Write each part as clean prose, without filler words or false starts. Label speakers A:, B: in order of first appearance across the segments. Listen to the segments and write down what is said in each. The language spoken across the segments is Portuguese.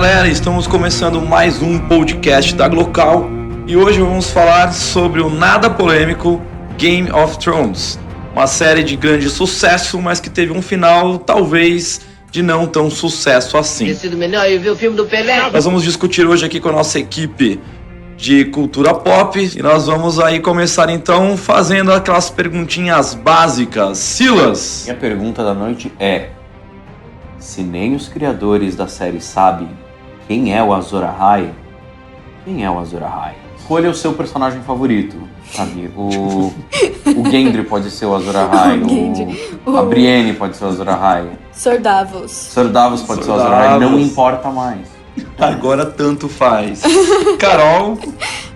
A: galera, estamos começando mais um podcast da Glocal e hoje vamos falar sobre o nada polêmico Game of Thrones, uma série de grande sucesso, mas que teve um final talvez de não tão sucesso assim.
B: Teria sido melhor eu ver o filme do Pelé.
A: Nós vamos discutir hoje aqui com a nossa equipe de cultura pop e nós vamos aí começar então fazendo aquelas perguntinhas básicas. Silas!
C: Minha pergunta da noite é: se nem os criadores da série sabem quem é o Azor Ahai, quem é o Azor Ahai? Escolha o seu personagem favorito, sabe? O Gendry pode ser o Azor Ahai, a Brienne pode ser o Azor Ahai.
D: Sir Davos.
C: Sir Davos pode ser o Azor Ahai, não importa mais.
A: Agora tanto faz. Carol?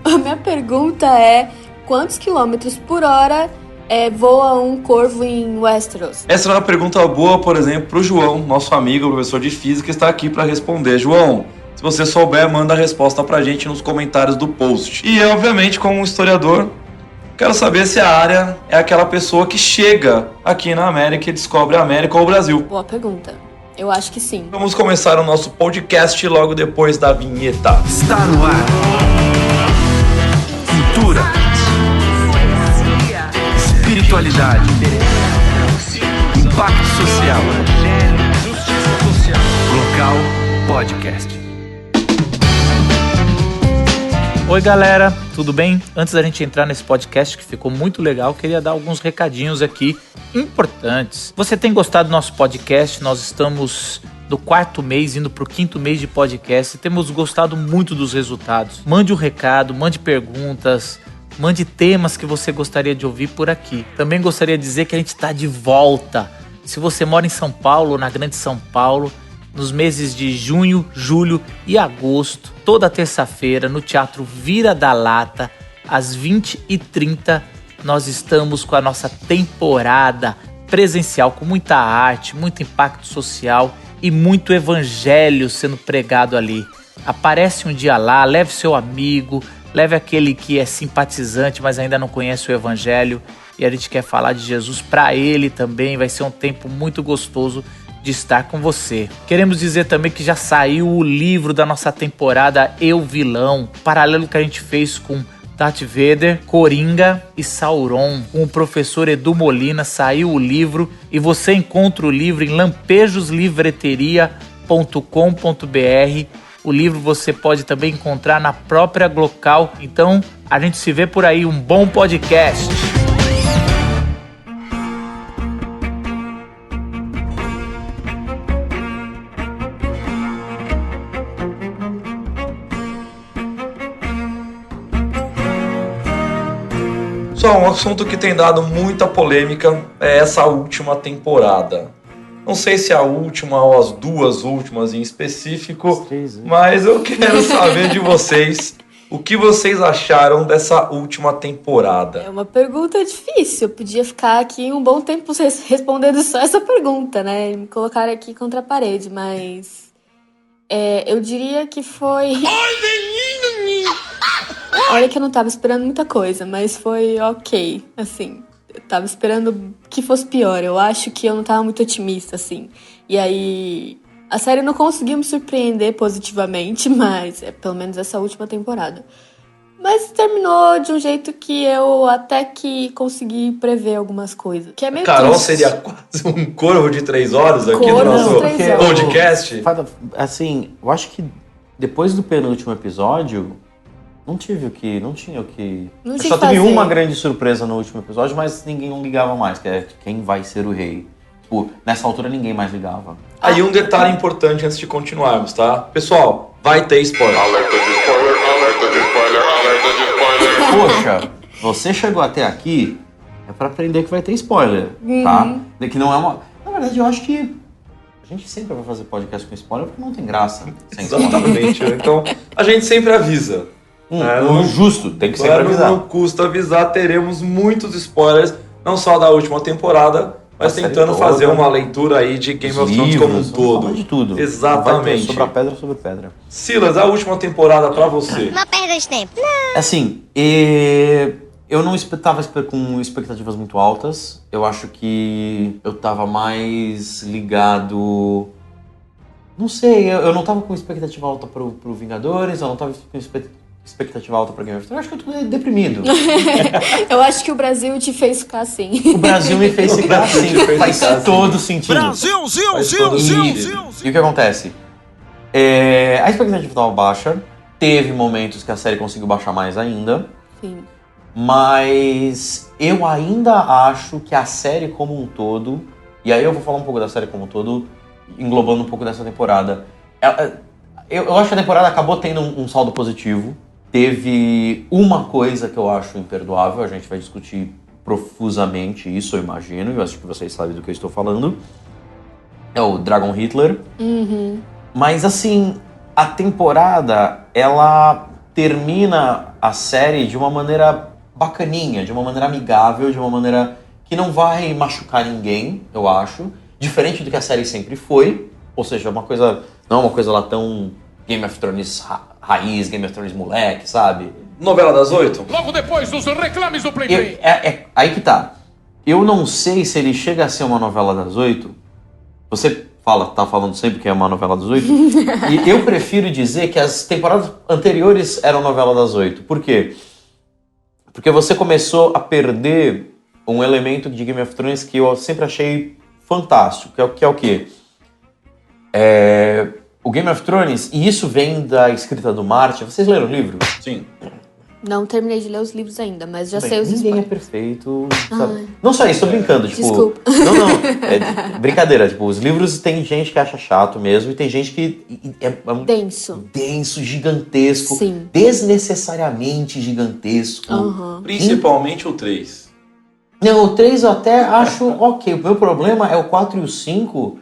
D: A minha pergunta é: quantos quilômetros por hora voa um corvo em Westeros?
A: Essa é uma pergunta boa, por exemplo, para o João, nosso amigo, professor de física, que está aqui para responder. João, se você souber, manda a resposta para a gente nos comentários do post. E, obviamente, como historiador, quero saber se a Arya é aquela pessoa que chega aqui na América e descobre a América ou o Brasil.
D: Boa pergunta. Eu acho que sim.
A: Vamos começar o nosso podcast logo depois da vinheta.
E: Está no ar. Cultura. Espiritualidade. Impacto social. Glocal Podcast.
F: Oi galera, tudo bem? Antes da gente entrar nesse podcast que ficou muito legal, queria dar alguns recadinhos aqui importantes. Você tem gostado do nosso podcast? Nós estamos no 4º mês, indo para o 5º mês de podcast e temos gostado muito dos resultados. Mande um recado, mande perguntas, mande temas que você gostaria de ouvir por aqui. Também gostaria de dizer que a gente está de volta. Se você mora em São Paulo, na Grande São Paulo, nos meses de junho, julho e agosto, toda terça-feira, no Teatro Vira da Lata, às 20h30, nós estamos com a nossa temporada presencial, com muita arte, muito impacto social e muito evangelho sendo pregado ali. Aparece um dia lá, leve seu amigo, leve aquele que é simpatizante, mas ainda não conhece o evangelho, e a gente quer falar de Jesus para ele também. Vai ser um tempo muito gostoso de estar com você. Queremos dizer também que já saiu o livro da nossa temporada Eu Vilão, paralelo que a gente fez com Darth Vader, Coringa e Sauron. Com o professor Edu Molina saiu o livro e você encontra o livro em lampejoslivreteria.com.br. O livro você pode também encontrar na própria Glocal. Então a gente se vê por aí. Um bom podcast.
A: Só um assunto que tem dado muita polêmica é essa última temporada. Não sei se é a última ou as duas últimas em específico, mas eu quero saber de vocês o que vocês acharam dessa última temporada.
D: É uma pergunta difícil. Eu podia ficar aqui um bom tempo respondendo só essa pergunta, né? Me colocar aqui contra a parede, mas eu diria que foi... Olha que eu não tava esperando muita coisa, mas foi ok, assim. Eu tava esperando que fosse pior. Eu acho que eu não tava muito otimista, assim. E aí, a série não conseguiu me surpreender positivamente, mas pelo menos essa última temporada. Mas terminou de um jeito que eu até que consegui prever algumas coisas. Que é meio
A: Carol
D: triste.
A: seria quase um corvo de 3 horas aqui
D: Corvo
A: no
D: de
A: nosso
D: 3 horas.
A: podcast.
C: Assim, eu acho que depois do penúltimo episódio, não tinha o que...
D: Não
C: Eu
D: tinha
C: só
D: que
C: teve
D: fazer.
C: uma grande surpresa no último episódio, mas ninguém não ligava mais, que é quem vai ser o rei. Tipo, nessa altura ninguém mais ligava.
A: Aí um detalhe importante antes de continuarmos, tá? Pessoal, vai ter spoiler.
G: Alerta de spoiler, alerta de spoiler, alerta de spoiler.
C: Poxa, você chegou até aqui, é pra aprender que vai ter spoiler, tá? Que não é uma... Na verdade, eu acho que a gente sempre vai fazer podcast com spoiler porque não tem graça. Sem spoiler.
A: Exatamente. Então, a gente sempre avisa.
C: Justo, tem que sempre avisar.
A: Não custa avisar, teremos muitos spoilers, não só da última temporada, mas
C: A série
A: tentando
C: toda.
A: fazer uma leitura aí de Game of Thrones como um
C: Vamos
A: todo.
C: falar de tudo.
A: Exatamente.
C: Vai ter sobre a pedra, sobre pedra.
A: Silas, a última temporada pra você.
H: Uma perda de tempo.
C: Assim, eu não estava com expectativas muito altas. Eu acho que eu tava mais ligado Não sei, eu não tava com expectativa alta pro Vingadores, eu não tava com expectativa alta pra Game of Thrones. Eu acho que eu tô deprimido.
D: Eu acho que o Brasil te fez ficar assim.
C: O Brasil me fez ficar assim, faz todo sentido. E o que acontece? A expectativa estava baixa, teve momentos que a série conseguiu baixar mais ainda,
D: Sim.
C: mas eu ainda acho que a série como um todo, e aí eu vou falar um pouco da série como um todo, englobando um pouco dessa temporada. Eu acho que a temporada acabou tendo um saldo positivo. Teve uma coisa que eu acho imperdoável, a gente vai discutir profusamente isso, eu imagino, eu acho que vocês sabem do que eu estou falando. É o Dragon Hitler.
D: Uhum.
C: Mas assim, a temporada, ela termina a série de uma maneira bacaninha, de uma maneira amigável, de uma maneira que não vai machucar ninguém, eu acho. Diferente do que a série sempre foi. Ou seja, não é uma coisa lá tão Game of Thrones raiz, Game of Thrones moleque, sabe?
A: Novela das 8?
E: Logo depois dos reclames do Play Play.
C: Aí que tá. Eu não sei se ele chega a ser uma novela das 8. Você tá falando sempre que é uma novela das 8. E eu prefiro dizer que as temporadas anteriores eram novela das 8. Por quê? Porque você começou a perder um elemento de Game of Thrones que eu sempre achei fantástico, que é o quê? O Game of Thrones, e isso vem da escrita do Martin. Vocês leram o livro?
A: Sim.
D: Não terminei de ler os livros ainda, mas já
C: Bem,
D: sei os
C: ninguém é
D: spoilers.
C: perfeito, sabe? Não só isso, tô brincando, tipo...
D: Desculpa.
C: Não, brincadeira, tipo, os livros tem gente que acha chato mesmo e tem gente que é denso, gigantesco,
D: Sim.
C: Desnecessariamente gigantesco.
D: Uhum.
A: Principalmente o 3.
C: Não, o 3 eu até acho ok, o meu problema é o 4 e o 5,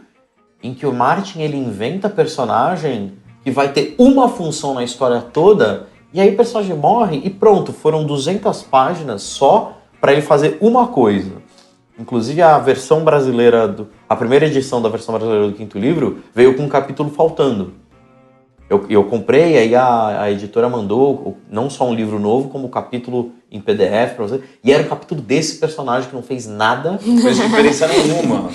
C: em que o Martin, ele inventa personagem que vai ter uma função na história toda. E aí o personagem morre e pronto, foram 200 páginas só pra ele fazer uma coisa. Inclusive a versão brasileira, a primeira edição da versão brasileira do 5º livro veio com um capítulo faltando. Eu comprei, aí a editora mandou não só um livro novo, como um capítulo em PDF pra você. E era o capítulo desse personagem que não fez nada.
A: Não fez diferença nenhuma.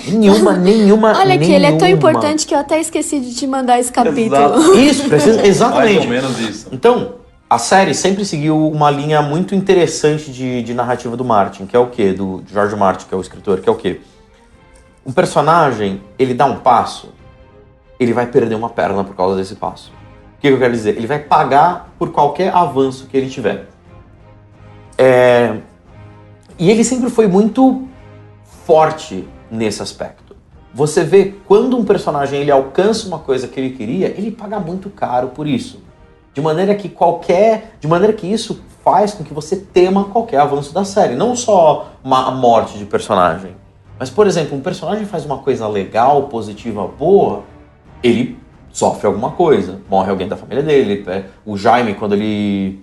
C: Nenhuma.
D: Olha que ele é tão importante que eu até esqueci de te mandar esse capítulo.
A: Exato.
C: Isso, precisa, exatamente.
A: Mais ou menos isso.
C: Então, a série sempre seguiu uma linha muito interessante de narrativa do Martin, que é o quê? Do George Martin, que é o escritor, que é o quê? Um personagem, ele dá um passo, ele vai perder uma perna por causa desse passo. O que eu quero dizer? Ele vai pagar por qualquer avanço que ele tiver. E ele sempre foi muito forte nesse aspecto. Você vê, quando um personagem ele alcança uma coisa que ele queria, ele paga muito caro por isso. De maneira que isso faz com que você tema qualquer avanço da série. Não só a morte de personagem. Mas, por exemplo, um personagem faz uma coisa legal, positiva, boa, ele sofre alguma coisa. Morre alguém da família dele. O Jaime, quando ele...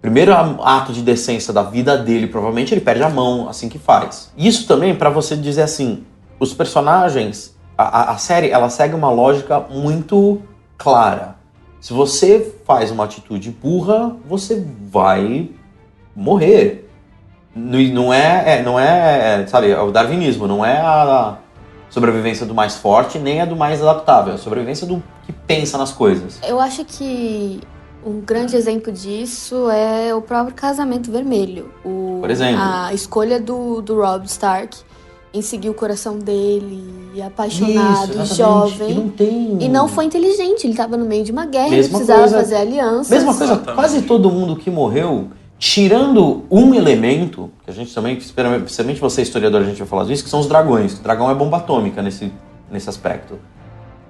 C: Primeiro ato de decência da vida dele, provavelmente ele perde a mão assim que faz. Isso também pra você dizer assim, os personagens, a série, ela segue uma lógica muito clara. Se você faz uma atitude burra, você vai morrer. Não é, sabe, é o darwinismo, não é a sobrevivência do mais forte, nem a do mais adaptável, é a sobrevivência do que pensa nas coisas.
D: Eu acho que um grande exemplo disso é o próprio Casamento Vermelho.
C: Por exemplo.
D: A escolha do Robb Stark em seguir o coração dele, apaixonado,
C: Isso,
D: jovem.
C: E
D: não foi inteligente, ele estava no meio de uma guerra,
C: Mesma
D: ele precisava
C: coisa.
D: fazer alianças.
C: Mesma coisa, quase todo mundo que morreu, tirando um elemento, que a gente também, especialmente você historiador, a gente vai falar disso, que são os dragões. O dragão é bomba atômica nesse aspecto.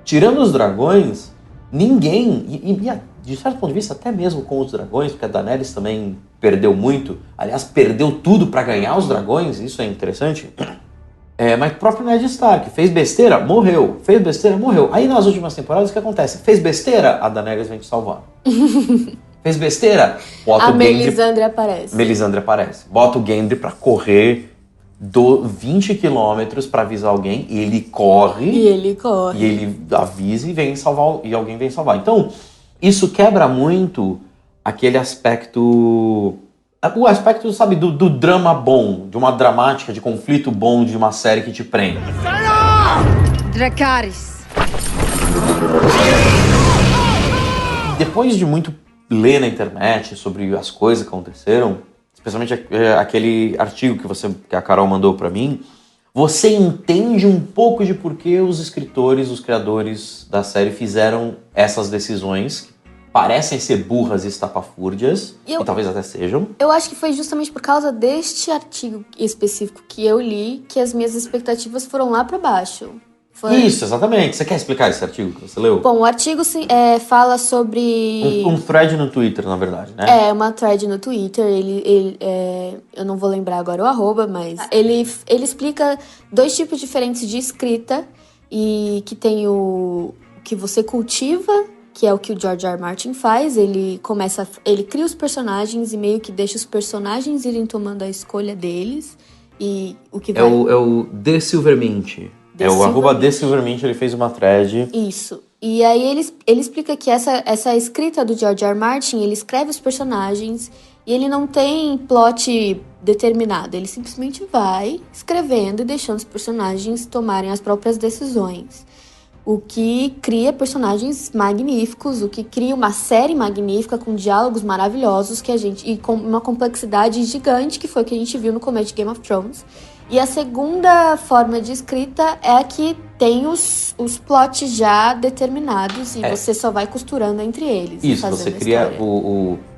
C: Tirando os dragões, ninguém, de certo ponto de vista, até mesmo com os dragões, porque a Daenerys também perdeu muito, aliás, perdeu tudo pra ganhar os dragões, isso é interessante. Mas o próprio Ned Stark fez besteira, morreu. Fez besteira, morreu. Aí nas últimas temporadas o que acontece? Fez besteira, a Daenerys vem te salvar. Fez besteira, bota
D: a
C: o Gendry...
D: Melisandre aparece.
C: Bota o Gendry pra correr 20 quilômetros pra avisar alguém, e ele corre.
D: E ele
C: avisa e vem salvar, e alguém vem salvar. Então, isso quebra muito aquele aspecto... O aspecto, sabe, do drama bom, de uma dramática, de conflito bom, de uma série que te prende.
B: Dracarys.
C: Depois de muito ler na internet sobre as coisas que aconteceram, especialmente aquele artigo que a Carol mandou pra mim, você entende um pouco de por que os escritores, os criadores da série fizeram essas decisões que parecem ser burras e estapafúrdias, e talvez até sejam.
D: Eu acho que foi justamente por causa deste artigo específico que eu li que as minhas expectativas foram lá pra baixo.
C: Isso, exatamente. Você quer explicar esse artigo que você leu?
D: Bom, o artigo fala sobre...
C: Um thread no Twitter, na verdade, né?
D: É, uma thread no Twitter, eu não vou lembrar agora o arroba, mas ele explica 2 tipos diferentes de escrita, e que tem o que você cultiva, que é o que o George R. R. Martin faz. Ele cria os personagens e meio que deixa os personagens irem tomando a escolha deles, e o que vai...
H: É o The Silvermint.
C: O arroba @TheSilvermint, ele fez uma thread.
D: Isso. E aí ele explica que essa escrita do George R. R. Martin, ele escreve os personagens e ele não tem plot determinado. Ele simplesmente vai escrevendo e deixando os personagens tomarem as próprias decisões. O que cria personagens magníficos, o que cria uma série magnífica com diálogos maravilhosos e com uma complexidade gigante, que foi o que a gente viu no começo de Game of Thrones. E a segunda forma de escrita é a que tem os plots já determinados e você só vai costurando entre eles.
C: Isso, você cria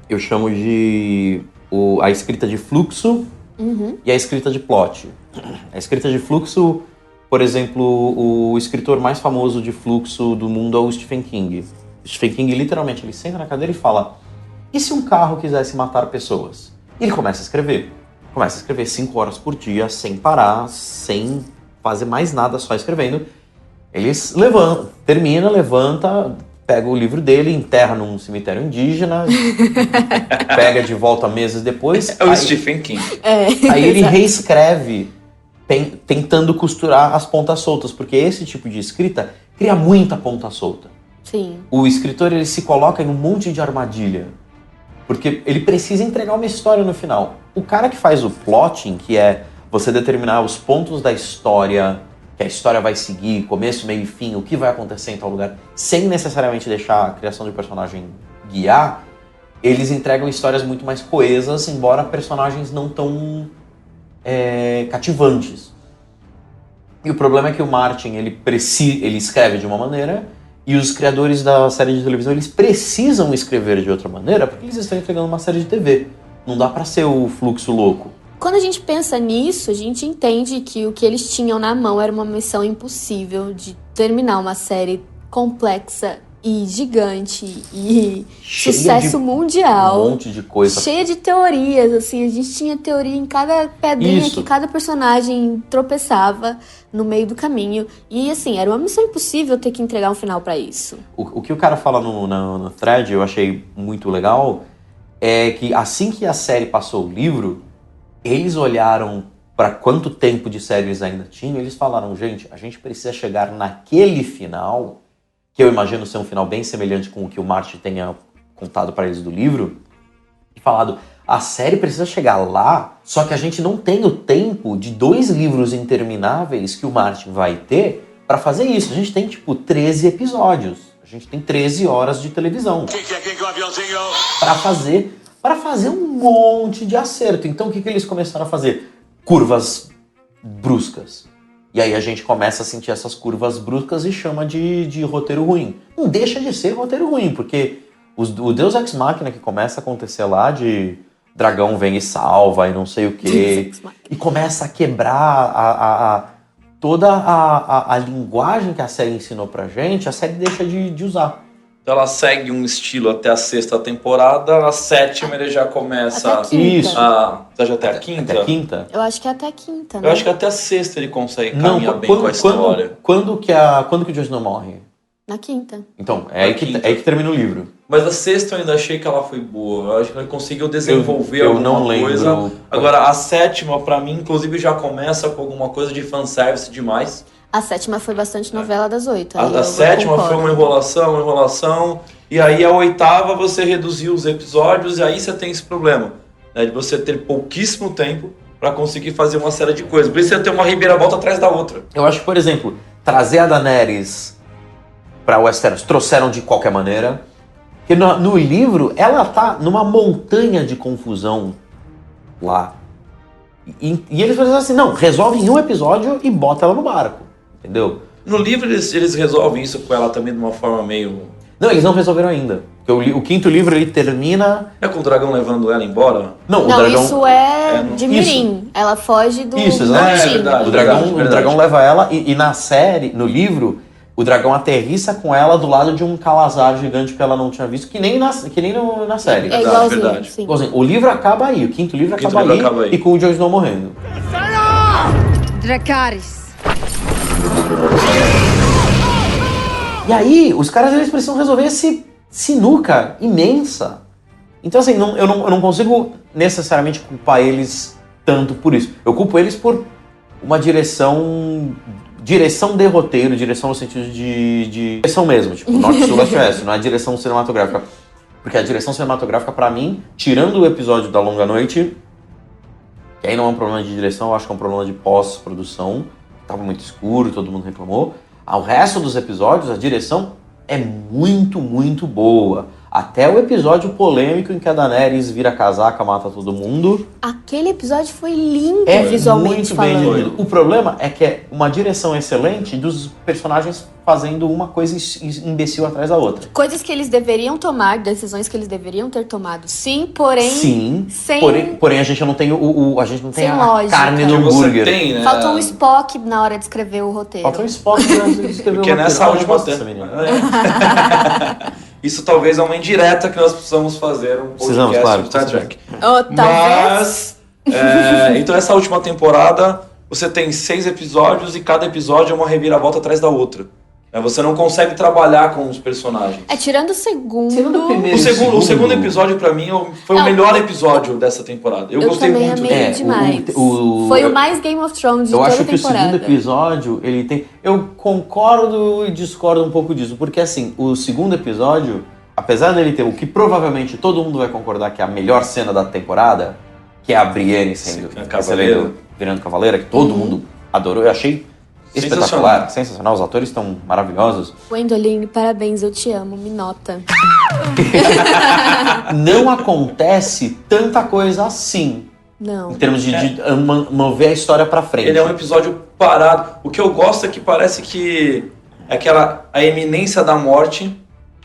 C: eu chamo de a escrita de fluxo e a escrita de plot. A escrita de fluxo, por exemplo, o escritor mais famoso de fluxo do mundo é o Stephen King. O Stephen King, literalmente, ele senta na cadeira e fala: e se um carro quisesse matar pessoas? E ele começa a escrever. Começa a escrever 5 horas por dia, sem parar, sem fazer mais nada, só escrevendo. Ele levanta, pega o livro dele, enterra num cemitério indígena, pega de volta meses depois.
A: É o Stephen King.
C: Aí ele reescreve, tentando costurar as pontas soltas, porque esse tipo de escrita cria muita ponta solta.
D: Sim.
C: O escritor, ele se coloca em um monte de armadilha, porque ele precisa entregar uma história no final. O cara que faz o plotting, que é você determinar os pontos da história, que a história vai seguir, começo, meio e fim, o que vai acontecer em tal lugar, sem necessariamente deixar a criação de personagem guiar, eles entregam histórias muito mais coesas, embora personagens não tão cativantes. E o problema é que o Martin, ele escreve de uma maneira, e os criadores da série de televisão, eles precisam escrever de outra maneira, porque eles estão entregando uma série de TV. Não dá pra ser o fluxo louco.
D: Quando a gente pensa nisso, a gente entende que o que eles tinham na mão era uma missão impossível de terminar uma série complexa e gigante e
C: Cheia
D: sucesso
C: de
D: mundial.
C: Um monte de coisa.
D: Cheia de teorias, assim, a gente tinha teoria em cada pedrinha que cada personagem tropeçava no meio do caminho. E, assim, era uma missão impossível ter que entregar um final pra isso.
C: O que o cara fala no thread, eu achei muito legal, é que assim que a série passou o livro, eles olharam para quanto tempo de série eles ainda tinham, e eles falaram: gente, a gente precisa chegar naquele final, que eu imagino ser um final bem semelhante com o que o Martin tenha contado para eles do livro, e falado: a série precisa chegar lá, só que a gente não tem o tempo de 2 livros intermináveis que o Martin vai ter para fazer isso. A gente tem, 13 episódios. A gente tem 13 horas de televisão para fazer um monte de acerto. Então o que eles começaram a fazer? Curvas bruscas. E aí a gente começa a sentir essas curvas bruscas e chama de roteiro ruim. Não deixa de ser roteiro ruim, porque o Deus Ex Machina que começa a acontecer lá, de dragão vem e salva e não sei o quê, e começa a quebrar toda a linguagem que a série ensinou pra gente, a série deixa de usar.
A: Então ela segue um estilo até a 6ª temporada, a 7ª ele já começa
D: até a quinta.
C: Isso.
A: Já até a 5ª?
C: Até a 5ª?
D: Eu acho que é até a 5ª, né?
A: Eu acho que até a 6ª ele consegue caminhar bem com a história.
C: Quando que o Jon Snow morre?
D: Na 5ª.
C: Então, é aí que termina o livro.
A: Mas a 6ª eu ainda achei que ela foi boa. Eu acho que ele conseguiu desenvolver
C: eu
A: alguma
C: não lembro.
A: coisa. Agora, a 7ª, pra mim, inclusive, já começa com alguma coisa de fanservice demais.
D: A 7ª foi bastante novela das 8.
A: A 7ª foi uma enrolação. E aí a 8ª você reduziu os episódios e aí você tem esse problema, né, de você ter pouquíssimo tempo pra conseguir fazer uma série de coisas. Por isso você tem uma reviravolta atrás da outra.
C: Eu acho que, por exemplo, trazer a Daenerys pra Westeros trouxeram de qualquer maneira. Porque no livro, ela tá numa montanha de confusão lá. E eles fazem assim, não, resolve em um episódio e bota ela no barco, entendeu?
A: No livro eles resolvem isso com ela também de uma forma meio...
C: Não, eles não resolveram ainda. Porque o quinto livro, ele termina...
A: É com o dragão levando ela embora?
C: Não, o
D: Não,
C: dragão...
D: isso é
A: não-
D: de Mirim. Ela foge do
C: Isso,
D: do
C: exato.
A: É
D: time.
A: verdade.
C: O dragão,
A: Verdade.
C: o dragão leva ela e na série, no livro, o dragão aterrissa com ela do lado de um calazar gigante que ela não tinha visto, que nem na série.
D: É
A: Verdade,
D: igualzinho,
A: verdade.
D: sim.
C: Igualzinho, o livro acaba aí, o quinto livro,
A: quinto
C: acaba,
A: livro
C: aí,
A: acaba aí.
C: e com o Jon Snow morrendo.
I: Dracarys.
C: E aí, os caras eles precisam resolver esse sinuca imensa. Então assim, eu não consigo necessariamente culpar eles tanto por isso. Eu culpo eles por uma direção de roteiro, direção no sentido de direção mesmo, tipo norte, sul, leste, oeste, não é direção cinematográfica. Porque a direção cinematográfica, pra mim, tirando o episódio da Longa Noite, que aí não é um problema de direção, eu acho que é um problema de pós-produção, tava muito escuro, todo mundo reclamou. Ao resto dos episódios, a direção é muito, muito boa. Até o episódio polêmico em que a Daenerys vira casaca, mata todo mundo.
D: Aquele episódio foi lindo
C: É
D: visualmente
C: muito bem
D: falando.
C: dirigido. O problema é que é uma direção excelente dos personagens fazendo uma coisa imbecil atrás da outra.
D: Coisas que eles deveriam tomar, decisões que eles deveriam ter tomado, sim, porém
C: Sim,
D: sem...
C: porém a gente não tem a gente não tem
D: Sem
C: a
D: lógica.
C: carne
A: Que
C: no
A: você
C: hambúrguer.
A: tem, né?
D: Faltou um Spock na hora de escrever o roteiro.
C: Falta um Spock pra escrever
A: Porque
C: o
A: nessa
C: roteiro.
A: última
C: Eu gosto dessa menina.
A: Isso talvez é uma indireta que nós precisamos fazer um
C: Precisamos,
A: podcast
C: claro,
A: sobre Star Trek.
D: Oh, talvez...
A: Mas, então essa última temporada, você tem 6 episódios e cada episódio é uma reviravolta atrás da outra. Você não consegue trabalhar com os personagens.
D: Tirando o segundo...
C: Tirando o primeiro.
A: O segundo episódio, pra mim, foi o melhor episódio dessa temporada. Eu gostei
D: também
A: muito
D: amei
A: dele.
D: demais.
C: o-
D: Foi o mais Game of Thrones de
C: Eu
D: toda
C: acho
D: a
C: que o
D: temporada.
C: segundo episódio, ele tem... Eu concordo e discordo um pouco disso, porque assim, o segundo episódio, apesar dele ter o que provavelmente todo mundo vai concordar que é a melhor cena da temporada, que é a Brienne sendo
A: Sim, a cavaleira.
C: virando cavaleira, que todo mundo adorou, eu achei espetacular, sensacional, os atores estão maravilhosos.
D: Gwendoline, parabéns, eu te amo, me nota.
C: Não acontece tanta coisa assim,
D: Não.
C: em termos de mover a história pra frente.
A: Ele é um episódio parado. O que eu gosto é que parece que a eminência da morte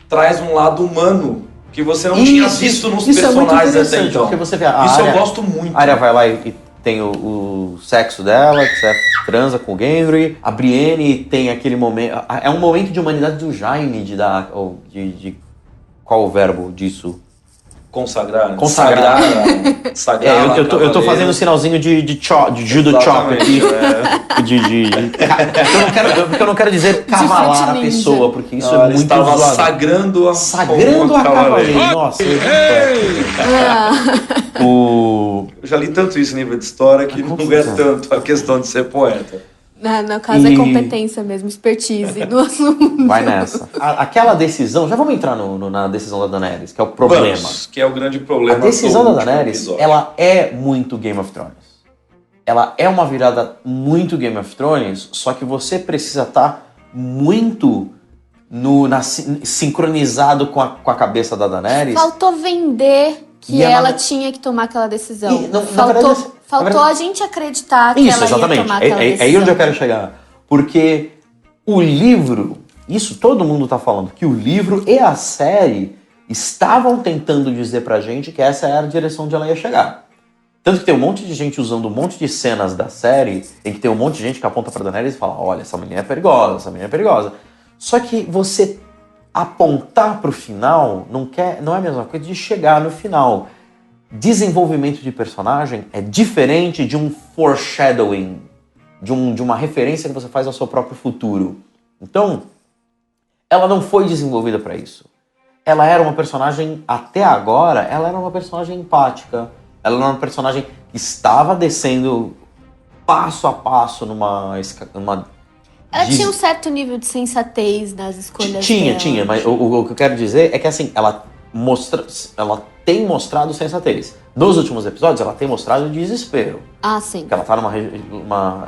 A: traz um lado humano que você não tinha visto nos
C: isso é muito
A: personagens até
C: interessante,
A: então.
C: porque você vê a
A: Isso
C: Arya,
A: eu gosto muito.
C: A Arya vai lá e tem o sexo dela, que você transa com o Gendry. A Brienne tem aquele momento... É um momento de humanidade do Jaime, de qual o verbo disso?
A: Consagrar. Né?
C: Consagrar.
A: Sagrar.
C: Eu tô fazendo um sinalzinho de judo chop aqui. Porque eu não quero dizer cavalar a
D: ninja.
C: pessoa, porque isso
A: Ela
C: é muito
A: estava
C: zoado.
A: sagrando
C: Sagrando a cavaleiro. Nossa,
A: Eu já li tanto isso em nível de história que não é tanto a questão de ser poeta.
D: No caso é competência mesmo, expertise no assunto.
C: Vai nessa. Aquela decisão, já vamos entrar na decisão da Daenerys, que é o problema.
A: Vamos, que é o grande
C: A
A: problema.
C: decisão
A: do
C: da
A: último
C: Daenerys,
A: episódio.
C: ela é muito Game of Thrones. Ela é uma virada muito Game of Thrones, só que você precisa estar muito sincronizado com a cabeça da Daenerys.
D: Faltou vender que
C: E
D: ela
C: ela-
D: tinha que tomar aquela decisão.
C: E, na
D: Faltou
C: verdade-
D: a gente acreditar que
C: Isso,
D: ela
C: exatamente.
D: ia tomar aquela
C: É
D: decisão.
C: aí onde eu quero chegar. Porque o livro, isso todo mundo tá falando, que o livro e a série estavam tentando dizer pra gente que essa era a direção onde ela ia chegar. Tanto que tem um monte de gente usando um monte de cenas da série, em que tem um monte de gente que aponta pra Daenerys e fala, olha, essa menina é perigosa, essa menina é perigosa. Só que você apontar pro final não é a mesma coisa de chegar no final. Desenvolvimento de personagem é diferente de um foreshadowing, de uma referência que você faz ao seu próprio futuro. Então, ela não foi desenvolvida para isso. Ela era uma personagem, até agora, ela era uma personagem empática. Ela era uma personagem que estava descendo passo a passo numa
D: Ela tinha um certo nível de sensatez nas escolhas dela.
C: Tinha, mas o que eu quero dizer é que assim, ela tem mostrado sensatez. Nos últimos episódios, ela tem mostrado desespero.
D: Ah, sim.
C: Porque ela tá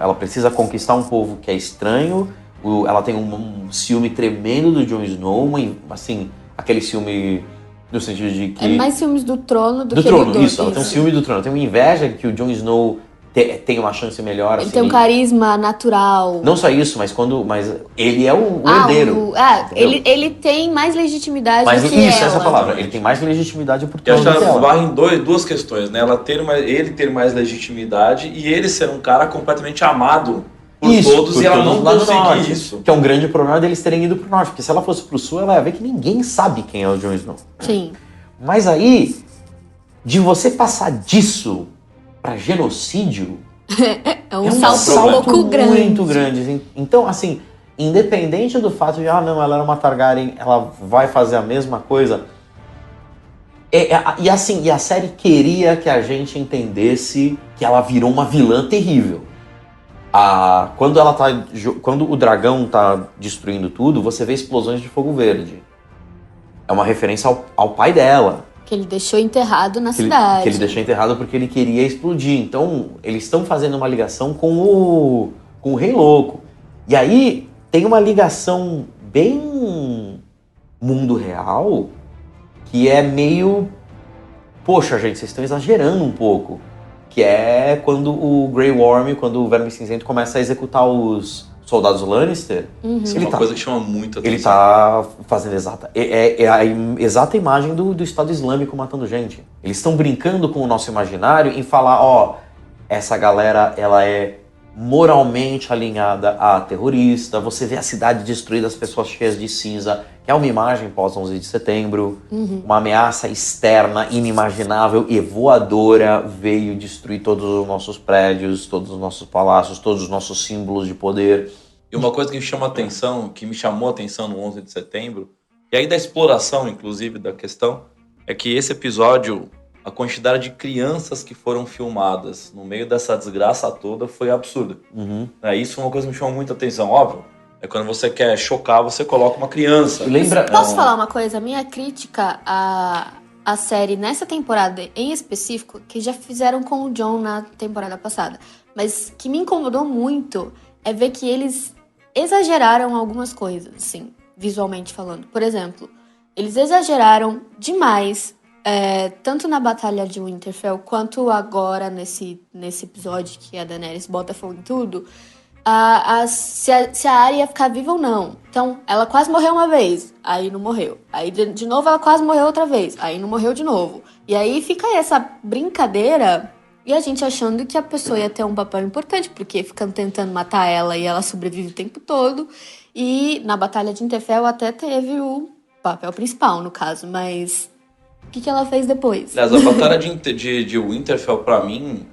C: ela precisa conquistar um povo que é estranho, Ela tem um ciúme tremendo do Jon Snow, assim, aquele ciúme no sentido de que...
D: É mais ciúmes do trono do
C: do
D: que
C: trono,
D: do
C: isso. Ela tem um ciúme do trono. Tem uma inveja que o Jon Snow tem uma chance melhor.
D: Ele
C: assim,
D: tem um carisma natural.
C: Não só isso, mas ele é o herdeiro. entendeu?
D: Ele tem mais legitimidade
C: Mas
D: do que
C: isso,
D: ela.
C: essa palavra. Ele tem mais legitimidade por
A: E acho
C: trono
A: que
C: do que
A: ela
C: ela.
A: varre em duas questões, né? Ele ter mais legitimidade e ele ser um cara completamente amado por todos
C: por
A: e ela
C: todos
A: não
C: lá no norte,
A: conseguir isso.
C: Que é um grande problema deles terem ido pro norte. Porque se ela fosse pro sul, ela ia ver que ninguém sabe quem é o Jon Snow.
D: Sim.
C: Mas aí, de você passar disso pra genocídio,
D: É um
C: é um
D: salto um pouco grande.
C: muito grande. Então, assim, independente do fato de, não, ela era uma Targaryen, ela vai fazer a mesma coisa. E a série queria que a gente entendesse que ela virou uma vilã terrível. Quando o dragão tá destruindo tudo, você vê explosões de fogo verde. É uma referência ao pai dela.
D: Que ele deixou enterrado na cidade.
C: Que ele deixou enterrado porque ele queria explodir. Então, eles estão fazendo uma ligação com o Rei Louco. E aí, tem uma ligação bem mundo real, que é meio... Poxa, gente, vocês estão exagerando um pouco. Que é quando o Grey Worm, quando o Verme Cinzento começa a executar os soldados Lannister.
A: Isso é uma coisa que chama muito atenção.
C: Ele tá fazendo a exata imagem do Estado Islâmico matando gente. Eles estão brincando com o nosso imaginário em falar, essa galera, ela é moralmente alinhada a terrorista, você vê a cidade destruída, as pessoas cheias de cinza, que é uma imagem pós-11 de setembro, uma ameaça externa, inimaginável e voadora veio destruir todos os nossos prédios, todos os nossos palácios, todos os nossos símbolos de poder.
A: E uma coisa que me chamou a atenção no 11 de setembro, e aí da exploração, inclusive, da questão, é que esse episódio, a quantidade de crianças que foram filmadas no meio dessa desgraça toda foi absurda. Isso é uma coisa que me chamou muita atenção, óbvio. É quando você quer chocar, você coloca uma criança.
D: Posso falar uma coisa? A minha crítica à série nessa temporada em específico, que já fizeram com o Jon na temporada passada, mas que me incomodou muito é ver que eles exageraram algumas coisas, assim, visualmente falando. Por exemplo, eles exageraram demais, tanto na Batalha de Winterfell, quanto agora nesse episódio que a Daenerys bota fogo em tudo, se a Arya ia ficar viva ou não. Então, ela quase morreu uma vez, aí não morreu. Aí, de novo, ela quase morreu outra vez, aí não morreu de novo. E aí fica essa brincadeira e a gente achando que a pessoa ia ter um papel importante, porque ficam tentando matar ela e ela sobrevive o tempo todo. E na Batalha de Winterfell até teve o papel principal, no caso, mas o que ela fez depois?
A: Aliás, a Batalha de Winterfell, pra mim...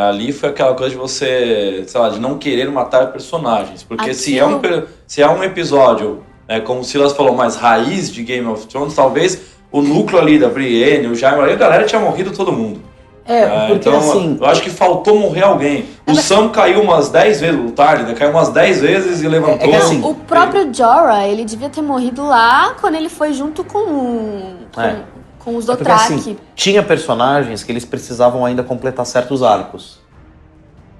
A: ali foi aquela coisa de você, sei lá, de não querer matar personagens. Porque se é um episódio, como o Silas falou, mais raiz de Game of Thrones, talvez o núcleo ali da Brienne, o Jaime, a galera tinha morrido todo mundo.
C: Porque
A: então,
C: assim...
A: eu acho que faltou morrer alguém. O Sam caiu umas 10 vezes, o Tarly, né? Caiu umas 10 vezes e levantou.
C: assim,
D: o próprio Jorah, ele devia ter morrido lá quando ele foi junto com os Dothraki.
C: Assim, tinha personagens que eles precisavam ainda completar certos arcos.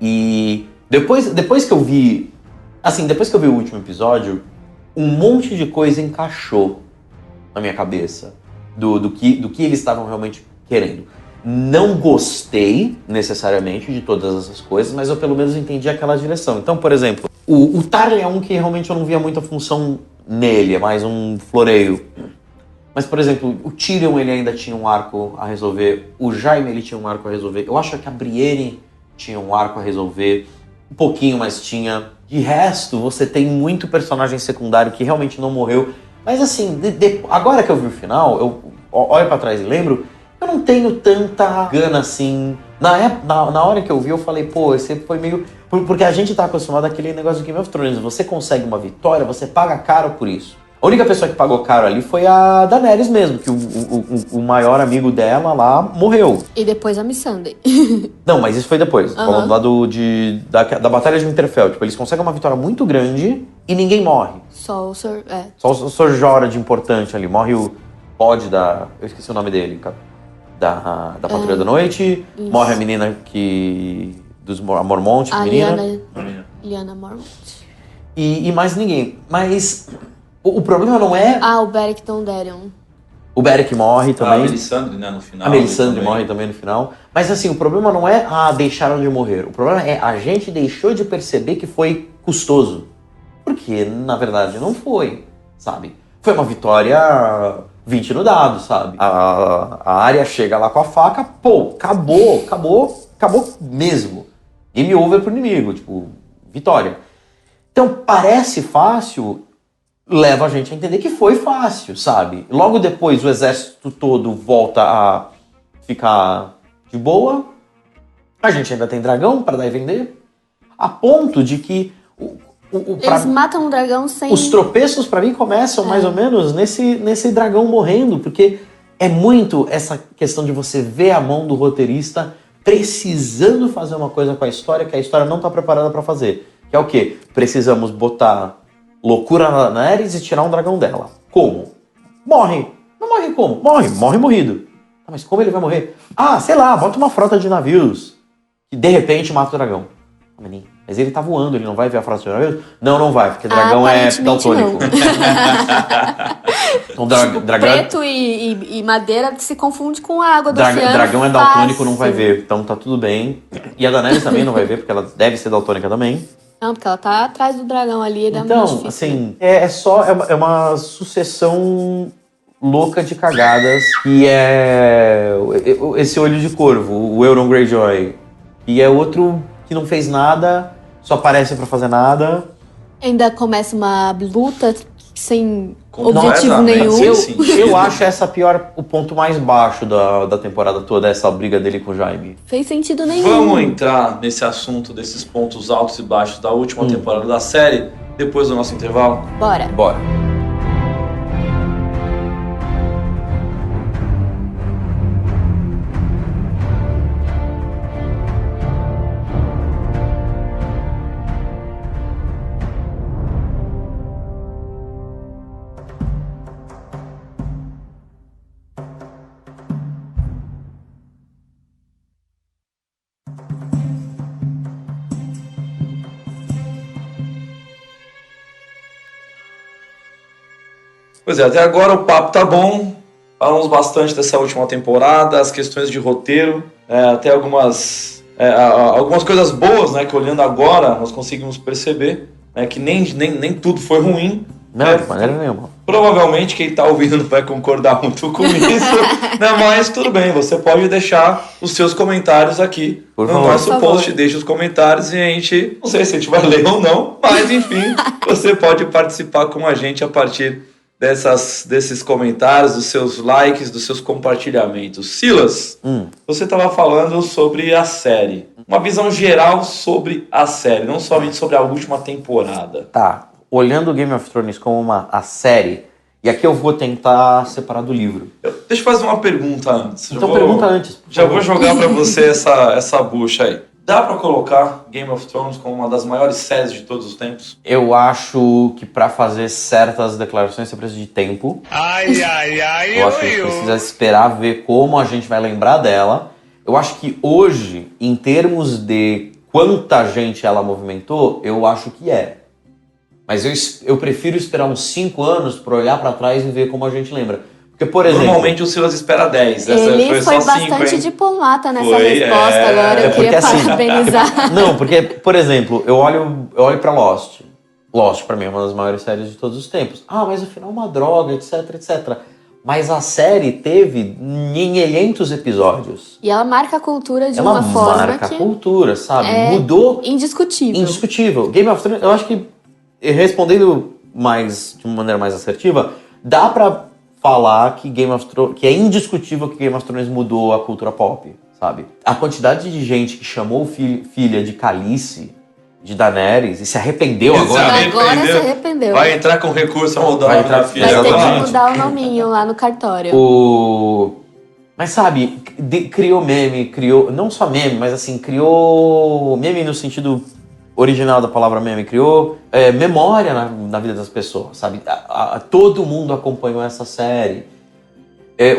C: E depois que eu vi... Assim, depois que eu vi o último episódio, um monte de coisa encaixou na minha cabeça do que eles estavam realmente querendo. Não gostei, necessariamente, de todas essas coisas, mas eu pelo menos entendi aquela direção. Então, por exemplo, o Tarly é um que realmente eu não via muita função nele, é mais um floreio. Mas, por exemplo, o Tyrion ele ainda tinha um arco a resolver, o Jaime ele tinha um arco a resolver, eu acho que a Brienne tinha um arco a resolver, um pouquinho, mas tinha. De resto, você tem muito personagem secundário que realmente não morreu. Mas assim, agora que eu vi o final, eu olho pra trás e lembro, eu não tenho tanta gana assim. Na hora que eu vi, eu falei, pô, esse foi meio... Porque a gente tá acostumado àquele negócio do Game of Thrones. Você consegue uma vitória, você paga caro por isso. A única pessoa que pagou caro ali foi a Daenerys mesmo, que o maior amigo dela lá morreu.
D: E depois a Missandei.
C: Não, mas isso foi depois. Falando lá da Batalha de Winterfell. Tipo, eles conseguem uma vitória muito grande e ninguém morre.
D: Só o Sir...
C: Só o Sir Jorah de importante ali. Morre o bode da... Eu esqueci o nome dele, cara. Da Patrulha da Noite. Isso. Morre a menina a Mormont,
D: a
C: menina.
D: Lyanna Mormont.
C: e mais ninguém. Mas o problema não é...
D: Ah, o Beric Dondarrion.
C: O Beric morre
A: A
C: também.
A: Melisandre, né, no final.
C: A Melisandre
A: também.
C: morre também no final. Mas assim, o problema não é, deixaram de morrer. O problema é, a gente deixou de perceber que foi custoso. Porque, na verdade, não foi, sabe? Foi uma vitória 20 no dado, sabe? A Arya chega lá com a faca, pô, acabou mesmo. Game over pro inimigo, tipo, vitória. Então, parece fácil, leva a gente a entender que foi fácil, sabe? Logo depois, o exército todo volta a ficar de boa. A gente ainda tem dragão para dar e vender. A ponto de que...
D: Eles matam o dragão sem...
C: Os tropeços, pra mim, começam mais ou menos nesse dragão morrendo, porque é muito essa questão de você ver a mão do roteirista precisando fazer uma coisa com a história que a história não tá preparada pra fazer. Que é o quê? Precisamos botar loucura na Daenerys e tirar um dragão dela. Como? Morre. Não morre como? Morre morrido. Ah, mas como ele vai morrer? Sei lá, bota uma frota de navios que de repente mata o dragão. Mas ele tá voando, ele não vai ver a frota de navios? Não vai, porque dragão é daltônico. Então, dragão
D: preto e madeira se confunde com a água do oceano.
C: Dragão é daltônico, não vai ver, então tá tudo bem. E a Daenerys também não vai ver, porque ela deve ser daltônica também.
D: Não, porque ela tá atrás do dragão ali.
C: Então, assim, é uma sucessão louca de cagadas, que é esse olho de corvo, o Euron Greyjoy, e é outro que não fez nada, só aparece pra fazer nada.
D: Ainda começa uma luta sem objetivo
A: Não,
D: nenhum.
C: Eu acho essa o ponto mais baixo da temporada toda, essa briga dele com o Jaime.
D: Fez sentido nenhum.
A: Vamos entrar nesse assunto desses pontos altos e baixos da última temporada da série, depois do nosso intervalo?
D: Bora.
A: Pois é, até agora o papo tá bom. Falamos bastante dessa última temporada, as questões de roteiro, até algumas coisas boas, né, que olhando agora nós conseguimos perceber, né, que nem tudo foi ruim.
C: Não, de maneira nenhuma.
A: Provavelmente quem tá ouvindo não vai concordar muito com isso, né, mas tudo bem, você pode deixar os seus comentários aqui
C: Por
A: no
C: favor.
A: nosso post, deixa os comentários e a gente, não sei se a gente vai ler ou não, mas enfim, você pode participar com a gente a partir desses comentários, dos seus likes, dos seus compartilhamentos. Silas, você estava falando sobre a série. Uma visão geral sobre a série, não somente sobre a última temporada.
C: Tá, olhando Game of Thrones como a série, e aqui eu vou tentar separar do livro.
A: Deixa eu fazer uma pergunta antes.
C: Então pergunta antes.
A: Já vou jogar para você essa bucha aí. Dá pra colocar Game of Thrones como uma das maiores séries de todos os tempos?
C: Eu acho que pra fazer certas declarações você precisa de tempo. Eu acho que a gente precisa esperar ver como a gente vai lembrar dela. Eu acho que hoje, em termos de quanta gente ela movimentou, eu acho que é. Mas eu prefiro esperar uns 5 anos pra olhar pra trás e ver como a gente lembra. Porque, por exemplo...
A: Normalmente o Silas espera 10.
D: Ele foi
A: só 5,
D: bastante
A: hein?
D: diplomata nessa resposta agora. Eu queria parabenizar.
C: Não, porque, por exemplo, eu olho pra Lost. Lost, pra mim, é uma das maiores séries de todos os tempos. Mas o final é uma droga, etc, etc. Mas a série teve 500 episódios.
D: E ela marca a cultura de uma forma que...
C: Ela marca a cultura, sabe?
D: É
C: Mudou...
D: Indiscutível.
C: Game of Thrones, eu acho que, respondendo de uma maneira mais assertiva, dá pra falar que Game of Thrones, que é indiscutível que Game of Thrones mudou a cultura pop, sabe? A quantidade de gente que chamou filha de Khaleesi, de Daenerys, e se arrependeu agora.
D: Agora se arrependeu.
A: Vai entrar com recurso ao mudar o nome da filha.
D: Vai ter que mudar o nominho lá no cartório.
C: Mas sabe, criou meme, não só meme, mas assim, criou meme no sentido original da palavra meme, criou memória na vida das pessoas, sabe? Todo mundo acompanhou essa série.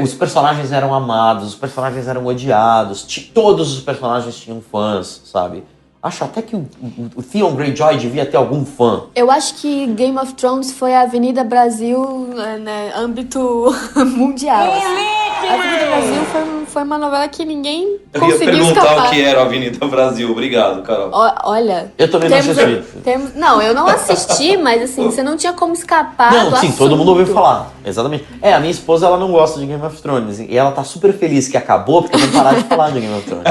C: Os personagens eram amados, os personagens eram odiados, todos os personagens tinham fãs, sabe? Acho até que o Theon Greyjoy devia ter algum fã.
D: Eu acho que Game of Thrones foi a Avenida Brasil, né, âmbito mundial. A Avenida Brasil foi uma novela que ninguém
A: Eu ia
D: conseguiu
A: perguntar
D: escapar.
A: o que era a Avenida Brasil. Obrigado, Carol.
D: Olha...
C: Eu também não assisti.
D: Não, eu não assisti, mas assim, você não tinha como escapar
C: Não,
D: do
C: sim,
D: assunto.
C: todo mundo ouviu falar. Exatamente. A minha esposa, ela não gosta de Game of Thrones. E ela tá super feliz que acabou, porque vão parar de falar de Game of Thrones.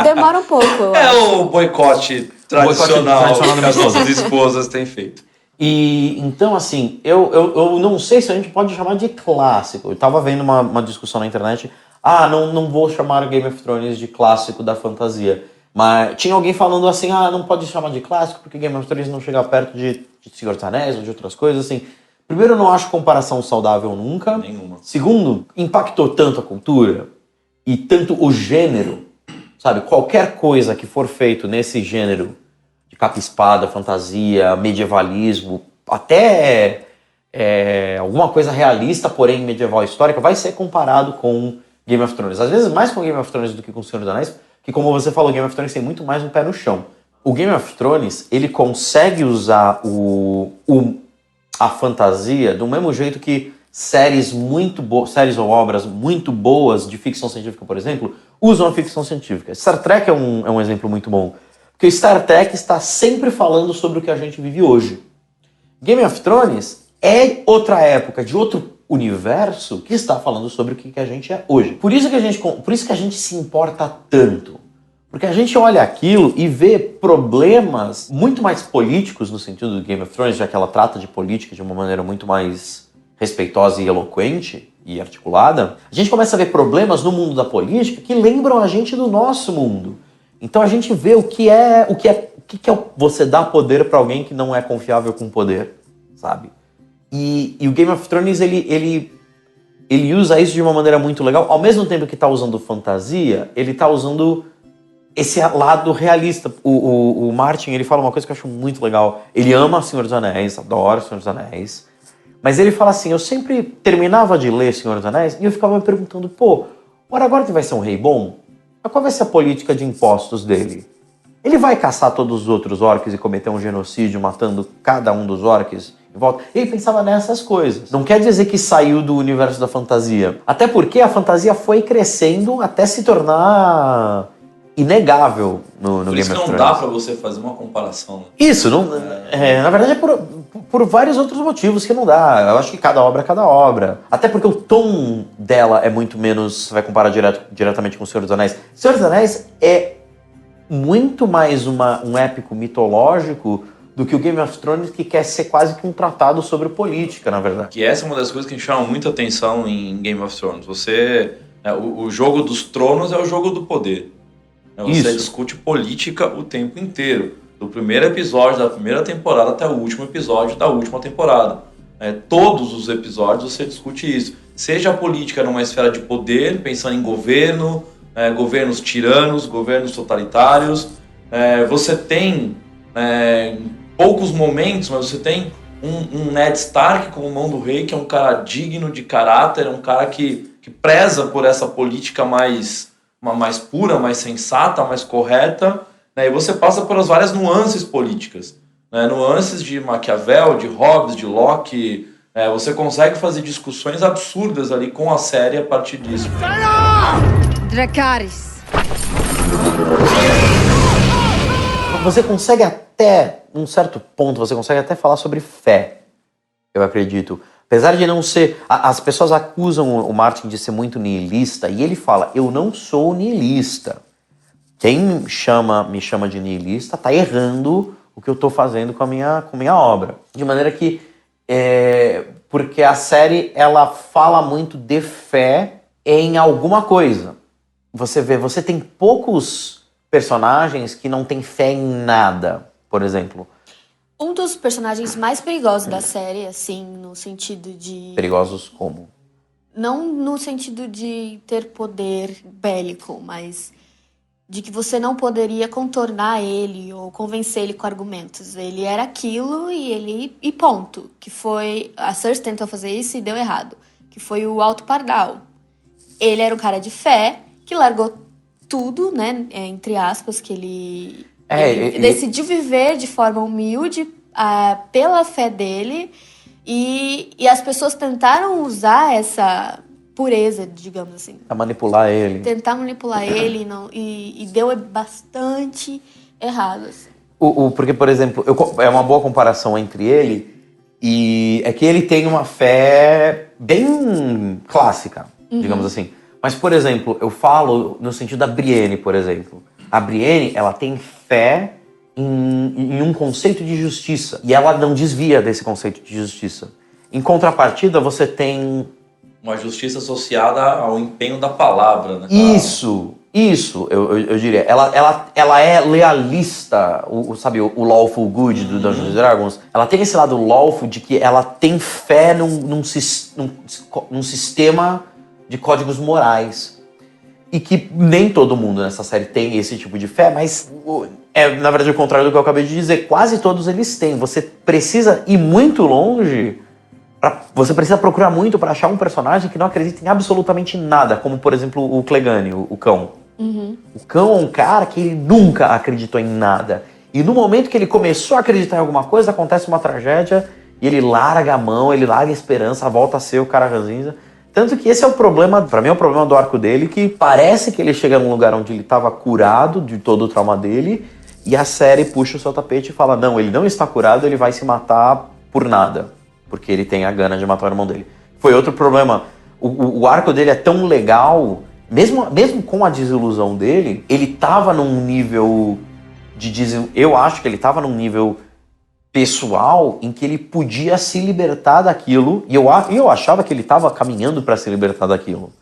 D: Demora um pouco, eu
A: É
D: acho.
A: o boicote tradicional
C: tradicional
A: que
C: da
A: as
C: minha
A: nossas esposas têm feito.
C: E então, assim, eu não sei se a gente pode chamar de clássico. Eu tava vendo uma discussão na internet. Não vou chamar o Game of Thrones de clássico da fantasia. Mas tinha alguém falando assim, não pode chamar de clássico porque Game of Thrones não chega perto de Senhor dos Anéis ou de outras coisas, assim. Primeiro, eu não acho comparação saudável nunca.
A: Nenhuma.
C: Segundo, impactou tanto a cultura e tanto o gênero, sabe? Qualquer coisa que for feito nesse gênero de capa-espada, fantasia, medievalismo, até alguma coisa realista, porém medieval histórica, vai ser comparado com Game of Thrones. Às vezes mais com Game of Thrones do que com Senhor dos Anéis, que como você falou, Game of Thrones tem muito mais um pé no chão. O Game of Thrones, ele consegue usar a fantasia do mesmo jeito que séries ou obras muito boas de ficção científica, por exemplo, usam a ficção científica. Star Trek é um exemplo muito bom. Porque Star Trek está sempre falando sobre o que a gente vive hoje. Game of Thrones é outra época, de outro universo, que está falando sobre o que a gente é hoje. Por isso que a gente se importa tanto. Porque a gente olha aquilo e vê problemas muito mais políticos no sentido do Game of Thrones, já que ela trata de política de uma maneira muito mais respeitosa e eloquente e articulada. A gente começa a ver problemas no mundo da política que lembram a gente do nosso mundo. Então a gente vê o que é você dar poder para alguém que não é confiável com poder, sabe? E o Game of Thrones, ele usa isso de uma maneira muito legal. Ao mesmo tempo que está usando fantasia, ele está usando esse lado realista. O Martin, ele fala uma coisa que eu acho muito legal. Ele ama Senhor dos Anéis, adora Senhor dos Anéis. Mas ele fala assim, eu sempre terminava de ler Senhor dos Anéis e eu ficava me perguntando, agora que vai ser um rei bom, qual vai ser a política de impostos dele? Ele vai caçar todos os outros orcs e cometer um genocídio matando cada um dos orcs em volta? Ele pensava nessas coisas. Não quer dizer que saiu do universo da fantasia. Até porque a fantasia foi crescendo até se tornar inegável no Game of Thrones.
A: Por isso que não dá pra você fazer uma comparação.
C: Isso, não, na verdade é por vários outros motivos que não dá. Eu acho que cada obra é cada obra. Até porque o tom dela é muito menos... Você vai comparar diretamente com O Senhor dos Anéis. O Senhor dos Anéis é muito mais um épico mitológico do que o Game of Thrones, que quer ser quase que um tratado sobre política, na verdade.
A: Que essa é uma das coisas que chama muita atenção em Game of Thrones. O jogo dos tronos é o jogo do poder. Você discute política o tempo inteiro. Do primeiro episódio da primeira temporada até o último episódio da última temporada. Todos os episódios você discute isso. Seja a política numa esfera de poder, pensando em governo, governos tiranos, governos totalitários. Você tem, em poucos momentos, mas você tem um Ned Stark como mão do rei, que é um cara digno de caráter, um cara que preza por essa política mais pura, mais sensata, mais correta, né? E você passa por as várias nuances políticas, né? Nuances de Maquiavel, de Hobbes, de Locke. Você consegue fazer discussões absurdas ali com a série a partir disso.
B: Dracarys.
C: Você consegue até, um certo ponto, você consegue até falar sobre fé, eu acredito. Apesar de não ser... As pessoas acusam o Martin de ser muito nihilista, e ele fala, eu não sou nihilista. Quem me chama de nihilista tá errando o que eu tô fazendo com a minha obra. De maneira que... porque a série, ela fala muito de fé em alguma coisa. Você tem poucos personagens que não têm fé em nada, por exemplo.
D: Um dos personagens mais perigosos da série, assim, no sentido de...
C: Perigosos como?
D: Não no sentido de ter poder bélico, mas de que você não poderia contornar ele ou convencer ele com argumentos. Ele era aquilo e ponto. Que foi... A Cersei tentou fazer isso e deu errado. Que foi o Alto Pardal. Ele era um cara de fé que largou tudo, né, entre aspas, que ele Ele decidiu viver de forma humilde pela fé dele e as pessoas tentaram usar essa pureza, digamos assim.
C: A manipular ele.
D: Tentar manipular ele e deu bastante errado, assim.
C: Porque, por exemplo, é uma boa comparação entre ele e é que ele tem uma fé bem clássica, digamos assim. Mas, por exemplo, eu falo no sentido da Brienne, por exemplo. A Brienne, ela tem fé em um conceito de justiça. E ela não desvia desse conceito de justiça. Em contrapartida, você tem...
A: Uma justiça associada ao empenho da palavra, né?
C: Isso, eu diria. Ela é lealista, sabe, o lawful good do Dungeons & Dragons. Ela tem esse lado lawful de que ela tem fé num sistema de códigos morais. E que nem todo mundo nessa série tem esse tipo de fé, mas é, na verdade, o contrário do que eu acabei de dizer. Quase todos eles têm. Você precisa ir muito longe, você precisa procurar muito para achar um personagem que não acredita em absolutamente nada, como, por exemplo, o Clegane, o cão. O cão é um cara que ele nunca acreditou em nada. E no momento que ele começou a acreditar em alguma coisa, acontece uma tragédia e ele larga a mão, ele larga a esperança, volta a ser o cara ranzinza. Tanto que esse é o problema, pra mim é o problema do arco dele, que parece que ele chega num lugar onde ele estava curado de todo o trauma dele, e a série puxa o seu tapete e fala, não, ele não está curado, ele vai se matar por nada, porque ele tem a gana de matar o irmão dele. Foi outro problema, o arco dele é tão legal, mesmo com a desilusão dele, ele tava num nível eu acho que ele tava num nível pessoal em que ele podia se libertar daquilo, e eu achava que ele estava caminhando para se libertar daquilo,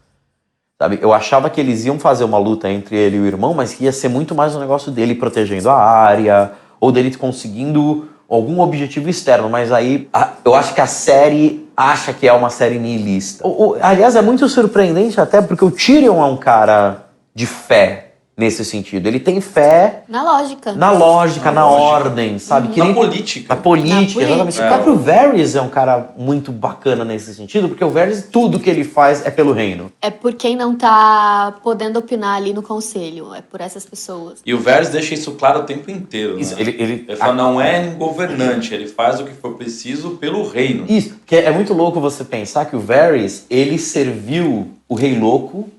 C: sabe? Eu achava que eles iam fazer uma luta entre ele e o irmão, mas que ia ser muito mais um negócio dele protegendo a área, ou dele conseguindo algum objetivo externo, mas aí eu acho que a série acha que é uma série nihilista. Aliás, é muito surpreendente até porque o Tyrion é um cara de fé, nesse sentido. Ele tem fé...
D: Na lógica,
C: na ordem, sabe? Que
A: na
C: nem...
A: política.
C: Na política, exatamente. O próprio Varys é um cara muito bacana nesse sentido, porque o Varys, tudo que ele faz é pelo reino.
D: É por quem não tá podendo opinar ali no conselho. É por essas pessoas.
A: E o Varys deixa isso claro o tempo inteiro,
C: Isso,
A: né?
C: ele
A: fala, não é governante, ele faz o que for preciso pelo reino.
C: Isso, porque é muito louco você pensar que o Varys, ele serviu o Rei Louco,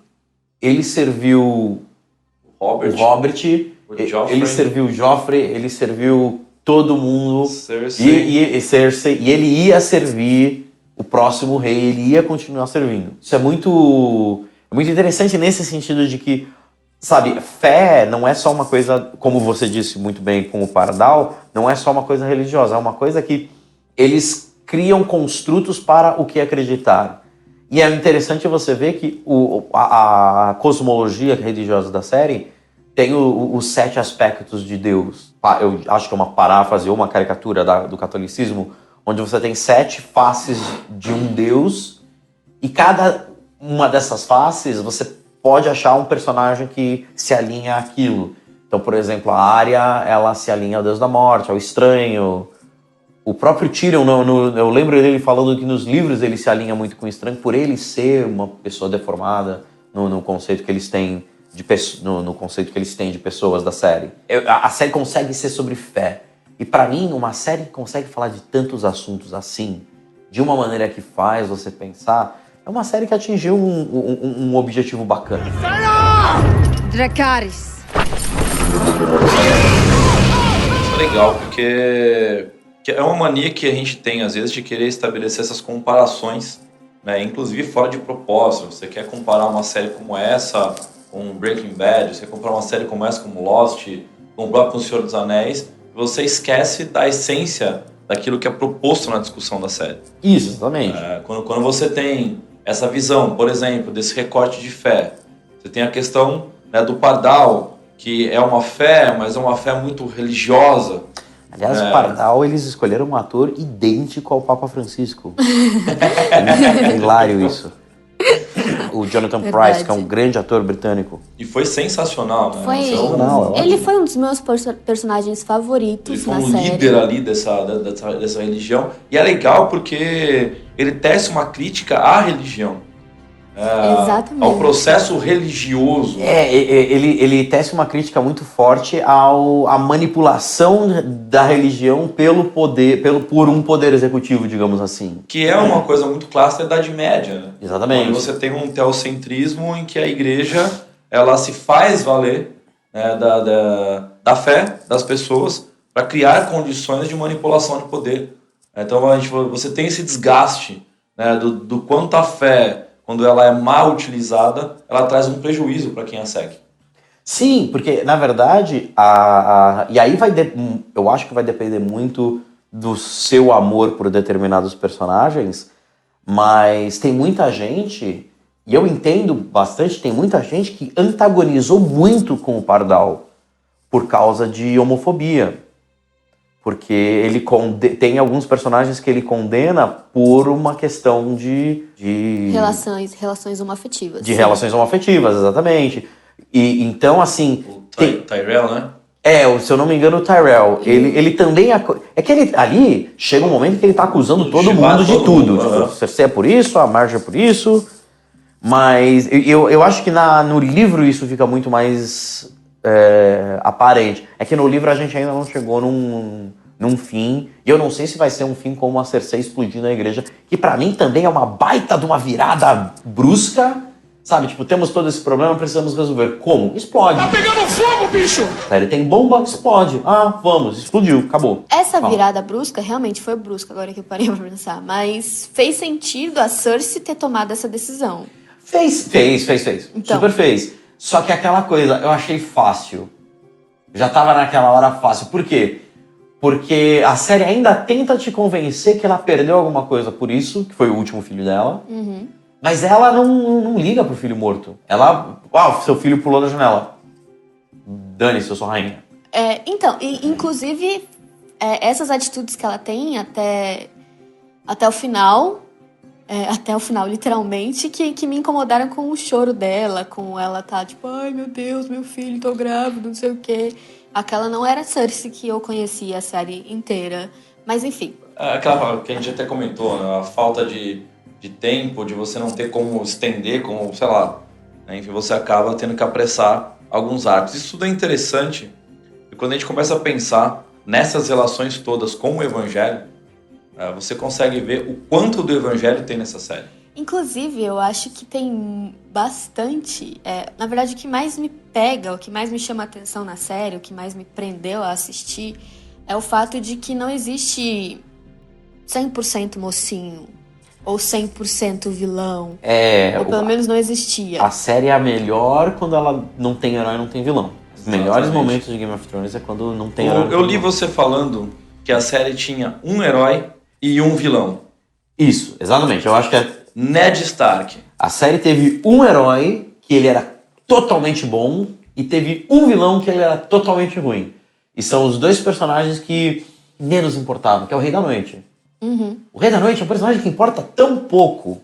C: ele serviu... O Robert, ele serviu o Joffrey, ele serviu todo mundo, Cersei, e ele ia servir o próximo rei, ele ia continuar servindo. Isso é muito interessante nesse sentido de que, sabe, fé não é só uma coisa, como você disse muito bem com o Pardal, não é só uma coisa religiosa, é uma coisa que eles criam construtos para o que acreditar. E é interessante você ver que a cosmologia religiosa da série tem os 7 aspectos de Deus. Eu acho que é uma paráfrase ou uma caricatura do catolicismo, onde você tem 7 faces de um Deus, e cada uma dessas faces você pode achar um personagem que se alinha àquilo. Então, por exemplo, a Arya, ela se alinha ao Deus da Morte, ao Estranho. O próprio Tyrion, eu lembro dele falando que nos livros ele se alinha muito com o Estranho, por ele ser uma pessoa deformada no conceito que eles têm no conceito que eles têm de pessoas da série. A série consegue ser sobre fé. E pra mim, uma série que consegue falar de tantos assuntos assim, de uma maneira que faz você pensar, é uma série que atingiu um objetivo bacana.
B: Dracarys.
A: Isso é legal, porque é uma mania que a gente tem, às vezes, de querer estabelecer essas comparações, né? Inclusive fora de propósito. Você quer comparar uma série como essa com Breaking Bad, você comparar uma série como essa, como Lost, com o próprio Senhor dos Anéis, você esquece da essência daquilo que é proposto na discussão da série.
C: Isso, exatamente.
A: Quando você tem essa visão, por exemplo, desse recorte de fé, você tem a questão, né, do Pardal, que é uma fé, mas é uma fé muito religiosa.
C: Aliás, o Pardal, eles escolheram um ator idêntico ao Papa Francisco. É hilário isso. O Jonathan Pryce, que é um grande ator britânico.
A: E foi sensacional, né?
D: Ele foi um dos meus personagens favoritos na série. Ele foi um
A: líder ali dessa religião. E é legal porque ele tece uma crítica à religião.
D: Exatamente.
A: ao processo religioso.
C: Ele tece uma crítica muito forte à manipulação da religião pelo poder, por um poder executivo, digamos assim.
A: Que é uma coisa muito clássica da Idade Média, né?
C: Exatamente.
A: Onde você tem um teocentrismo em que a igreja ela se faz valer, né, da fé das pessoas para criar condições de manipulação de poder. Então você tem esse desgaste, né, do quanto a fé, quando ela é mal utilizada, ela traz um prejuízo para quem a segue.
C: Sim, porque na verdade, e aí eu acho que vai depender muito do seu amor por determinados personagens, mas tem muita gente, e eu entendo bastante, tem muita gente que antagonizou muito com o Pardal por causa de homofobia. Porque ele tem alguns personagens que ele condena por uma questão de
D: Relações homoafetivas.
C: De relações homoafetivas, exatamente. E então, assim...
A: O Tyrell, né?
C: Se eu não me engano, o Tyrell, ele também... É que ele ali, chega um momento que ele tá acusando todo mundo de tudo. Tipo, você é por isso, a Marge é por isso. Mas eu acho que no livro isso fica muito mais aparente. É que no livro a gente ainda não chegou num fim, e eu não sei se vai ser um fim como a Cersei explodindo a igreja, que pra mim também é uma baita de uma virada brusca, sabe? Tipo, temos todo esse problema, precisamos resolver. Como? Explode.
E: Tá pegando fogo, bicho!
C: Ele tem bomba, explode. Vamos, explodiu, acabou.
D: Essa virada brusca realmente foi brusca, agora que eu parei pra pensar, mas fez sentido a Cersei ter tomado essa decisão.
C: Fez.
D: Então.
C: Super fez. Só que aquela coisa, eu achei fácil. Já tava naquela hora fácil. Por quê? Porque a série ainda tenta te convencer que ela perdeu alguma coisa por isso, que foi o último filho dela.
D: Uhum.
C: Mas ela não liga pro filho morto. Ela... seu filho pulou da janela. Dane-se, eu sou rainha.
D: Inclusive, essas atitudes que ela tem até o final... até o final, literalmente, que me incomodaram com o choro dela, com ela tá tipo, ai meu Deus, meu filho, tô grávida, não sei o quê. Aquela não era a Cersei que eu conhecia a série inteira. Mas enfim.
A: Aquela que a gente até comentou, né? A falta de tempo, de você não ter como estender, como, sei lá, né? Enfim, você acaba tendo que apressar alguns arcos. Isso tudo é interessante, e quando a gente começa a pensar nessas relações todas com o Evangelho, você consegue ver o quanto do Evangelho tem nessa série.
D: Inclusive, eu acho que tem bastante... na verdade, o que mais me pega, o que mais me chama a atenção na série, o que mais me prendeu a assistir, é o fato de que não existe 100% mocinho ou 100% vilão. Ou pelo menos não existia.
C: A série é a melhor quando ela não tem herói e não tem vilão. Os melhores momentos de Game of Thrones é quando não tem herói.
A: Eu li você falando que a série tinha um herói e um vilão.
C: Isso, exatamente. Eu acho que
A: Ned Stark.
C: A série teve um herói que ele era totalmente bom e teve um vilão que ele era totalmente ruim. E são os dois personagens que menos importavam, que é o Rei da Noite.
D: Uhum.
C: O Rei da Noite é um personagem que importa tão pouco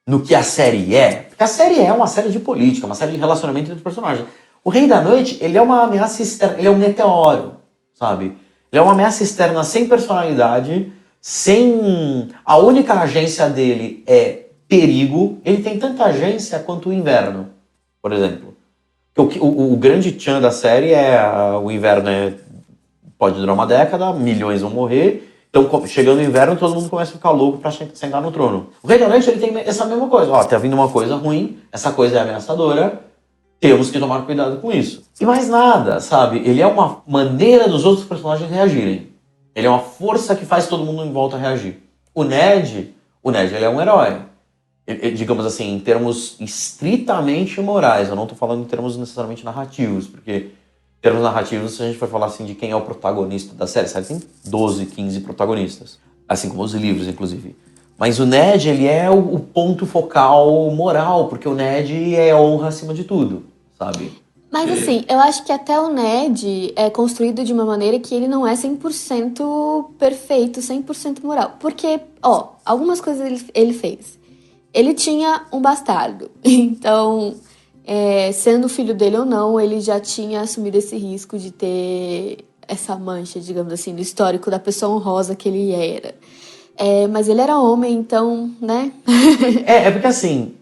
C: no que a série é. Porque a série é uma série de política, uma série de relacionamento entre personagens. O Rei da Noite, ele é uma ameaça externa, ele é um meteoro, sabe? Ele é uma ameaça externa sem personalidade, sem... A única agência dele é perigo. Ele tem tanta agência quanto o inverno, por exemplo. O grande tchan da série o inverno pode durar uma década, milhões vão morrer. Então, chegando o inverno, todo mundo começa a ficar louco pra sentar no trono. O Rei da Noite, ele tem essa mesma coisa. Tá vindo uma coisa ruim, essa coisa é ameaçadora, temos que tomar cuidado com isso. E mais nada, sabe? Ele é uma maneira dos outros personagens reagirem. Ele é uma força que faz todo mundo em volta reagir. O Ned, ele é um herói. Digamos assim, em termos estritamente morais. Eu não tô falando em termos necessariamente narrativos, porque em termos narrativos, se a gente for falar assim de quem é o protagonista da série, tem 12, 15 protagonistas. Assim como os livros, inclusive. Mas o Ned, ele é o ponto focal moral, porque o Ned é honra acima de tudo, sabe?
D: Mas assim, eu acho que até o Ned é construído de uma maneira que ele não é 100% perfeito, 100% moral. Porque, algumas coisas ele fez. Ele tinha um bastardo, então, sendo filho dele ou não, ele já tinha assumido esse risco de ter essa mancha, digamos assim, no histórico da pessoa honrosa que ele era. Mas ele era homem, então, né?
C: Porque assim,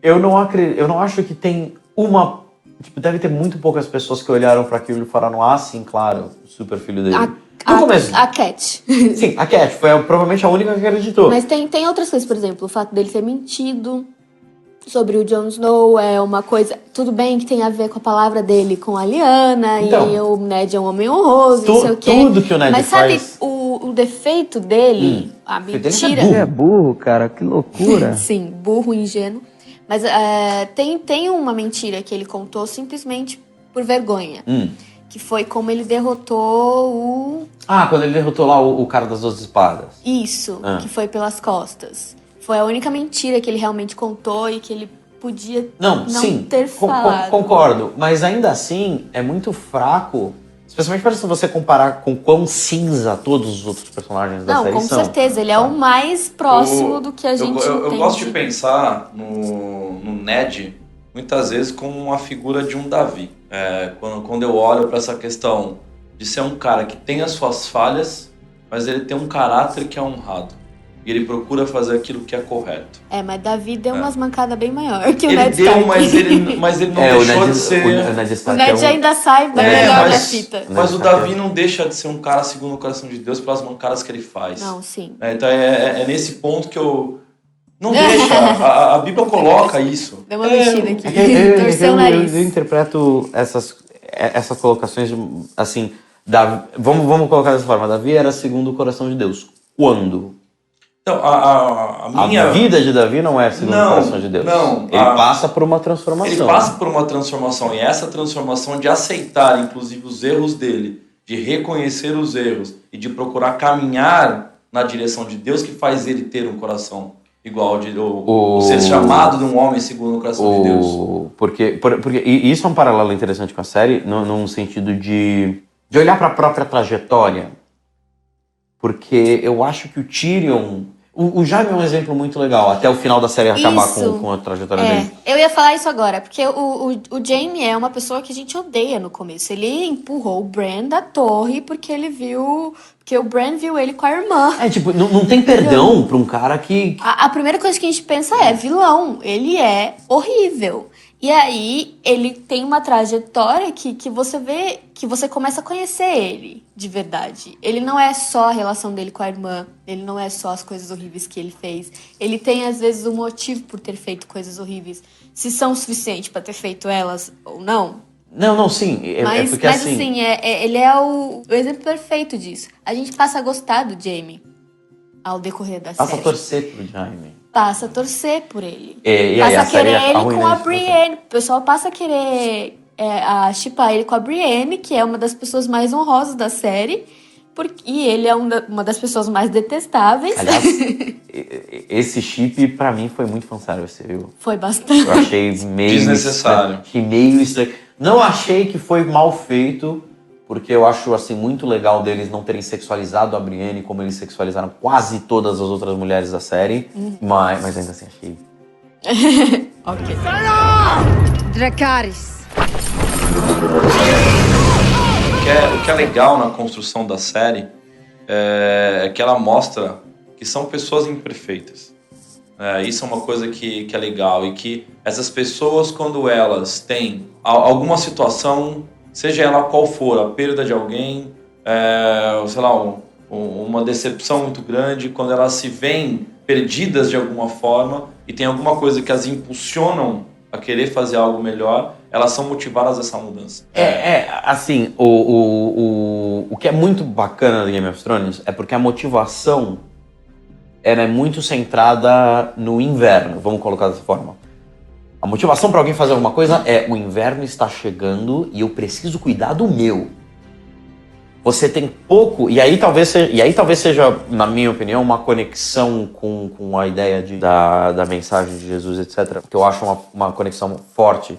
C: Eu não acho que tem uma... Tipo, deve ter muito poucas pessoas que olharam pra aquilo e falaram, sim, claro, o super filho dele. No começo.
D: A Cat.
C: Sim, a Cat foi provavelmente a única que acreditou.
D: Mas tem outras coisas, por exemplo, o fato dele ter mentido sobre o Jon Snow é uma coisa... Tudo bem que tem a ver com a palavra dele com a Lyanna,
C: Então,
D: e o Ned é um homem honroso, não sei o quê.
C: Tudo que o Ned
D: Mas
C: faz...
D: sabe, o defeito dele, a
C: defeito dele
D: mentira...
C: é burro.
H: É burro, cara, que loucura.
D: Sim, burro, ingênuo. Mas tem uma mentira que ele contou simplesmente por vergonha. Que foi como ele derrotou o...
C: Quando ele derrotou lá o cara das 12 espadas.
D: Isso, que foi pelas costas. Foi a única mentira que ele realmente contou e que ele podia não ter falado.
C: Concordo, mas ainda assim é muito fraco, especialmente para se você comparar com quão cinza todos os outros personagens da série são.
D: Não, com certeza, ele é o mais próximo do que a gente entende.
A: Eu gosto de pensar no Ned muitas vezes como uma figura de um Davi. Quando eu olho para essa questão de ser um cara que tem as suas falhas, mas ele tem um caráter que é honrado. E ele procura fazer aquilo que é correto.
D: Mas Davi deu umas mancadas bem maior que o
A: ele
D: Ned
A: deu,
D: Stark.
A: mas ele não deixou de ser...
D: O Ned ainda sai melhor da fita.
A: Mas o Davi não deixa de ser um cara segundo o coração de Deus pelas mancadas que ele faz.
D: Não, sim.
A: Então é nesse ponto que eu... Não deixa, a Bíblia coloca isso.
D: Deu uma mexida aqui.
C: Torceu o nariz. Eu interpreto essas colocações assim... Vamos colocar dessa forma. Davi era segundo o coração de Deus. Quando?
A: Então, a
C: vida de Davi não é segundo o coração de Deus.
A: Não.
C: Ele passa por uma transformação.
A: Ele passa por uma transformação. E essa transformação de aceitar, inclusive, os erros dele, de reconhecer os erros e de procurar caminhar na direção de Deus, que faz ele ter um coração igual ao ser chamado de um homem segundo o coração de Deus.
C: Porque e isso é um paralelo interessante com a série, num sentido de olhar para a própria trajetória. Porque eu acho que o Tyrion... O Jaime é um exemplo muito legal, até o final da série acabar com a trajetória dele.
D: Eu ia falar isso agora, porque o Jaime é uma pessoa que a gente odeia no começo. Ele empurrou o Bran da torre porque ele viu... Porque o Bran viu ele com a irmã.
C: Não tem perdão pra um cara que...
D: A primeira coisa que a gente pensa é vilão. Ele é horrível. E aí, ele tem uma trajetória que você vê, que você começa a conhecer ele, de verdade. Ele não é só a relação dele com a irmã, ele não é só as coisas horríveis que ele fez. Ele tem, às vezes, um motivo por ter feito coisas horríveis. Se são o suficiente pra ter feito elas ou não.
C: Não, sim.
D: Mas
C: porque
D: assim, ele é o exemplo perfeito disso. A gente passa a gostar do Jaime ao decorrer da série.
C: Passa a torcer pro Jaime.
D: Passa a torcer por ele.
C: Passa
D: a querer ele com a Brienne. O pessoal passa a querer shippar ele com a Brienne, que é uma das pessoas mais honrosas da série. E ele é uma das pessoas mais detestáveis.
C: Aliás, esse chip pra mim foi muito fanservice, viu?
D: Foi bastante.
C: Eu achei meio...
A: desnecessário.
C: Meio estranho. Não achei que foi mal feito, porque eu acho assim, muito legal deles não terem sexualizado a Brienne como eles sexualizaram quase todas as outras mulheres da série. Mas ainda assim achei.
D: Ok.
B: Dracarys.
A: O que é legal na construção da série é que ela mostra que são pessoas imperfeitas. Isso é uma coisa que é legal. E que essas pessoas, quando elas têm alguma situação, seja ela qual for, a perda de alguém, sei lá, uma decepção muito grande, quando elas se veem perdidas de alguma forma e tem alguma coisa que as impulsionam a querer fazer algo melhor, elas são motivadas a essa mudança.
C: Assim, o que é muito bacana do Game of Thrones é porque a motivação ela é muito centrada no inverno, vamos colocar dessa forma. A motivação para alguém fazer alguma coisa é: o inverno está chegando e eu preciso cuidar do meu. Você tem pouco, e aí talvez seja, na minha opinião, uma conexão com a ideia da mensagem de Jesus, etc. Que eu acho uma conexão forte,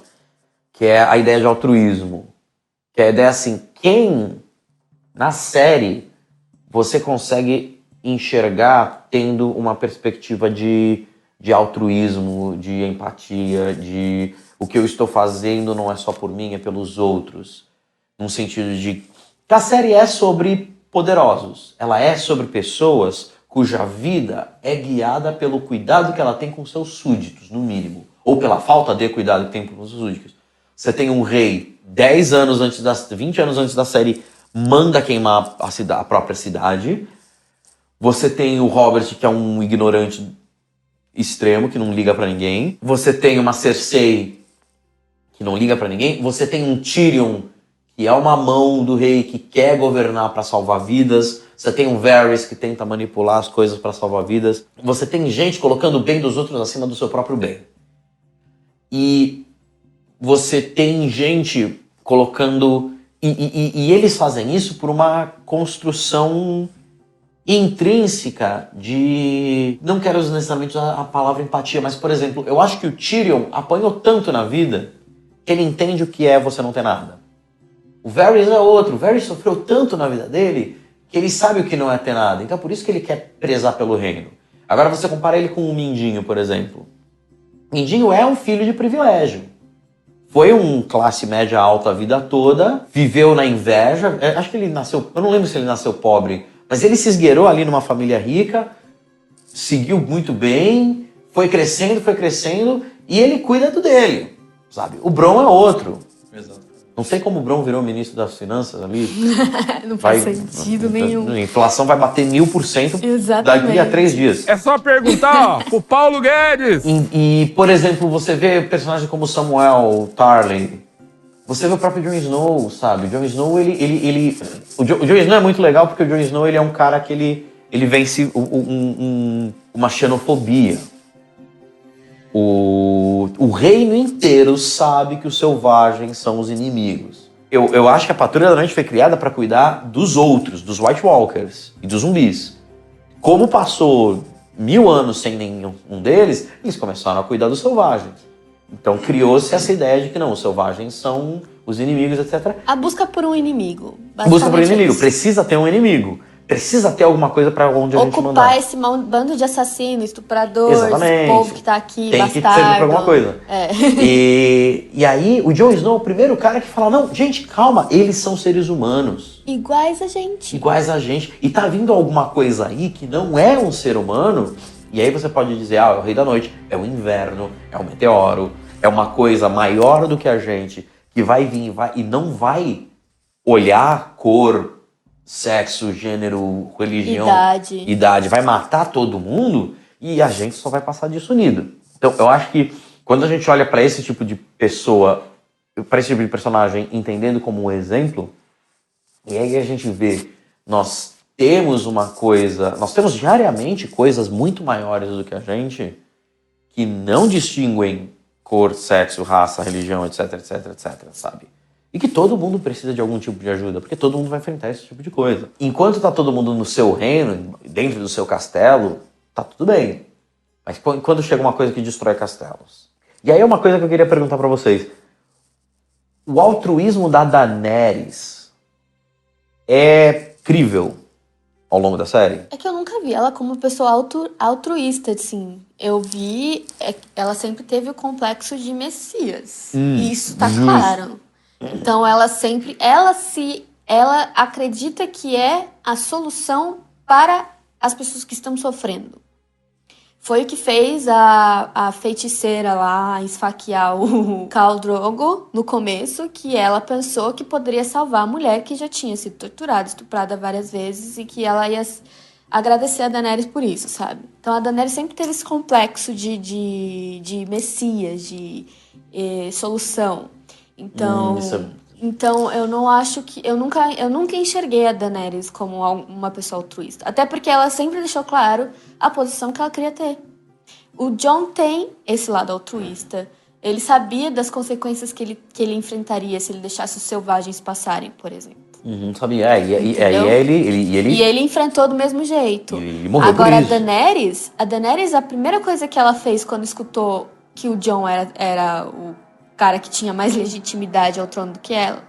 C: que é a ideia de altruísmo. Que é a ideia assim, quem na série você consegue enxergar tendo uma perspectiva de altruísmo, de empatia, de o que eu estou fazendo não é só por mim, é pelos outros. Num sentido de que a série é sobre poderosos. Ela é sobre pessoas cuja vida é guiada pelo cuidado que ela tem com seus súditos, no mínimo. ou pela falta de cuidado que tem por os súditos. Você tem um rei 20 anos antes da série, manda queimar a própria cidade. Você tem o Robert, que é um ignorante extremo, que não liga pra ninguém. Você tem uma Cersei, que não liga pra ninguém. Você tem um Tyrion, que é uma mão do rei, que quer governar pra salvar vidas. Você tem um Varys, que tenta manipular as coisas pra salvar vidas. Você tem gente colocando o bem dos outros acima do seu próprio bem. E você tem gente colocando... E eles fazem isso por uma construção intrínseca de... Não quero necessariamente usar a palavra empatia, mas, por exemplo, eu acho que o Tyrion apanhou tanto na vida que ele entende o que é você não ter nada. O Varys é outro. O Varys sofreu tanto na vida dele que ele sabe o que não é ter nada. Então é por isso que ele quer prezar pelo reino. Agora você compara ele com o Mindinho, por exemplo. Mindinho é um filho de privilégio. Foi um classe média alta a vida toda, viveu na inveja. Acho que ele nasceu... Eu não lembro se ele nasceu pobre, mas ele se esgueirou ali numa família rica, seguiu muito bem, foi crescendo, e ele cuida do dele, sabe? O Bron é outro.
A: Exato.
C: Não sei como o Bron virou ministro das finanças ali.
D: Não faz sentido nenhum.
C: A inflação vai bater 1000%
D: Exatamente.
C: daqui a 3 dias.
E: É só perguntar, ó, pro Paulo Guedes.
C: E, por exemplo, você vê personagens como Samuel Tarly. Você vê o próprio Jon Snow, sabe? O Jon Snow, O Jon Snow é muito legal porque o Jon Snow ele é um cara que ele vence uma xenofobia. O reino inteiro sabe que os selvagens são os inimigos. Eu acho que a Patrulha da Noite foi criada para cuidar dos outros, dos White Walkers e dos zumbis. Como passou 1000 anos sem nenhum deles, eles começaram a cuidar dos selvagens. Então criou-se essa ideia de que não, os selvagens são os inimigos, etc.
D: A busca por um inimigo.
C: Busca por um inimigo.
D: Isso.
C: Precisa ter um inimigo. Precisa ter alguma coisa para onde a gente mandar.
D: Ocupar esse bando de assassinos, estupradores,
C: Exatamente.
D: povo que tá aqui,
C: tem
D: bastardo.
C: que servir pra alguma coisa.
D: É.
C: E aí, o Jon Snow é o primeiro cara que fala, não, gente, calma, eles são seres humanos.
D: Iguais a gente.
C: Iguais a gente. E tá vindo alguma coisa aí que não é um ser humano. E aí você pode dizer, é o Rei da Noite, é o inverno, é o meteoro, é uma coisa maior do que a gente, que vai vir e não vai olhar cor, sexo, gênero, religião, idade, vai matar todo mundo e a gente só vai passar disso unido. Então, eu acho que quando a gente olha para esse tipo de pessoa, para esse tipo de personagem, entendendo como um exemplo, e aí a gente vê, nós temos diariamente coisas muito maiores do que a gente que não distinguem cor, sexo, raça, religião, etc, sabe? E que todo mundo precisa de algum tipo de ajuda, porque todo mundo vai enfrentar esse tipo de coisa. Enquanto tá todo mundo no seu reino, dentro do seu castelo, tá tudo bem. Mas quando chega uma coisa que destrói castelos? E aí é uma coisa que eu queria perguntar pra vocês. O altruísmo da Daenerys é crível ao longo da série?
D: É que eu nunca vi ela como uma pessoa altruísta, assim. Eu vi... ela sempre teve o complexo de Messias. E isso tá claro. Então ela acredita que é a solução para as pessoas que estão sofrendo. Foi o que fez a feiticeira lá esfaquear o Khal Drogo no começo, que ela pensou que poderia salvar a mulher que já tinha sido torturada, estuprada várias vezes e que ela ia agradecer a Daenerys por isso, sabe? Então a Daenerys sempre teve esse complexo de Messias, de solução. Então eu não acho que... Eu nunca enxerguei a Daenerys como uma pessoa altruísta. Até porque ela sempre deixou claro a posição que ela queria ter. O Jon tem esse lado altruísta. Ele sabia das consequências que ele enfrentaria se ele deixasse os selvagens passarem, por exemplo.
C: Sabia. E
D: ele enfrentou do mesmo jeito.
C: Ele morreu
D: Agora,
C: por isso.
D: A Daenerys, a primeira coisa que ela fez quando escutou que o Jon era o cara que tinha mais legitimidade ao trono do que ela,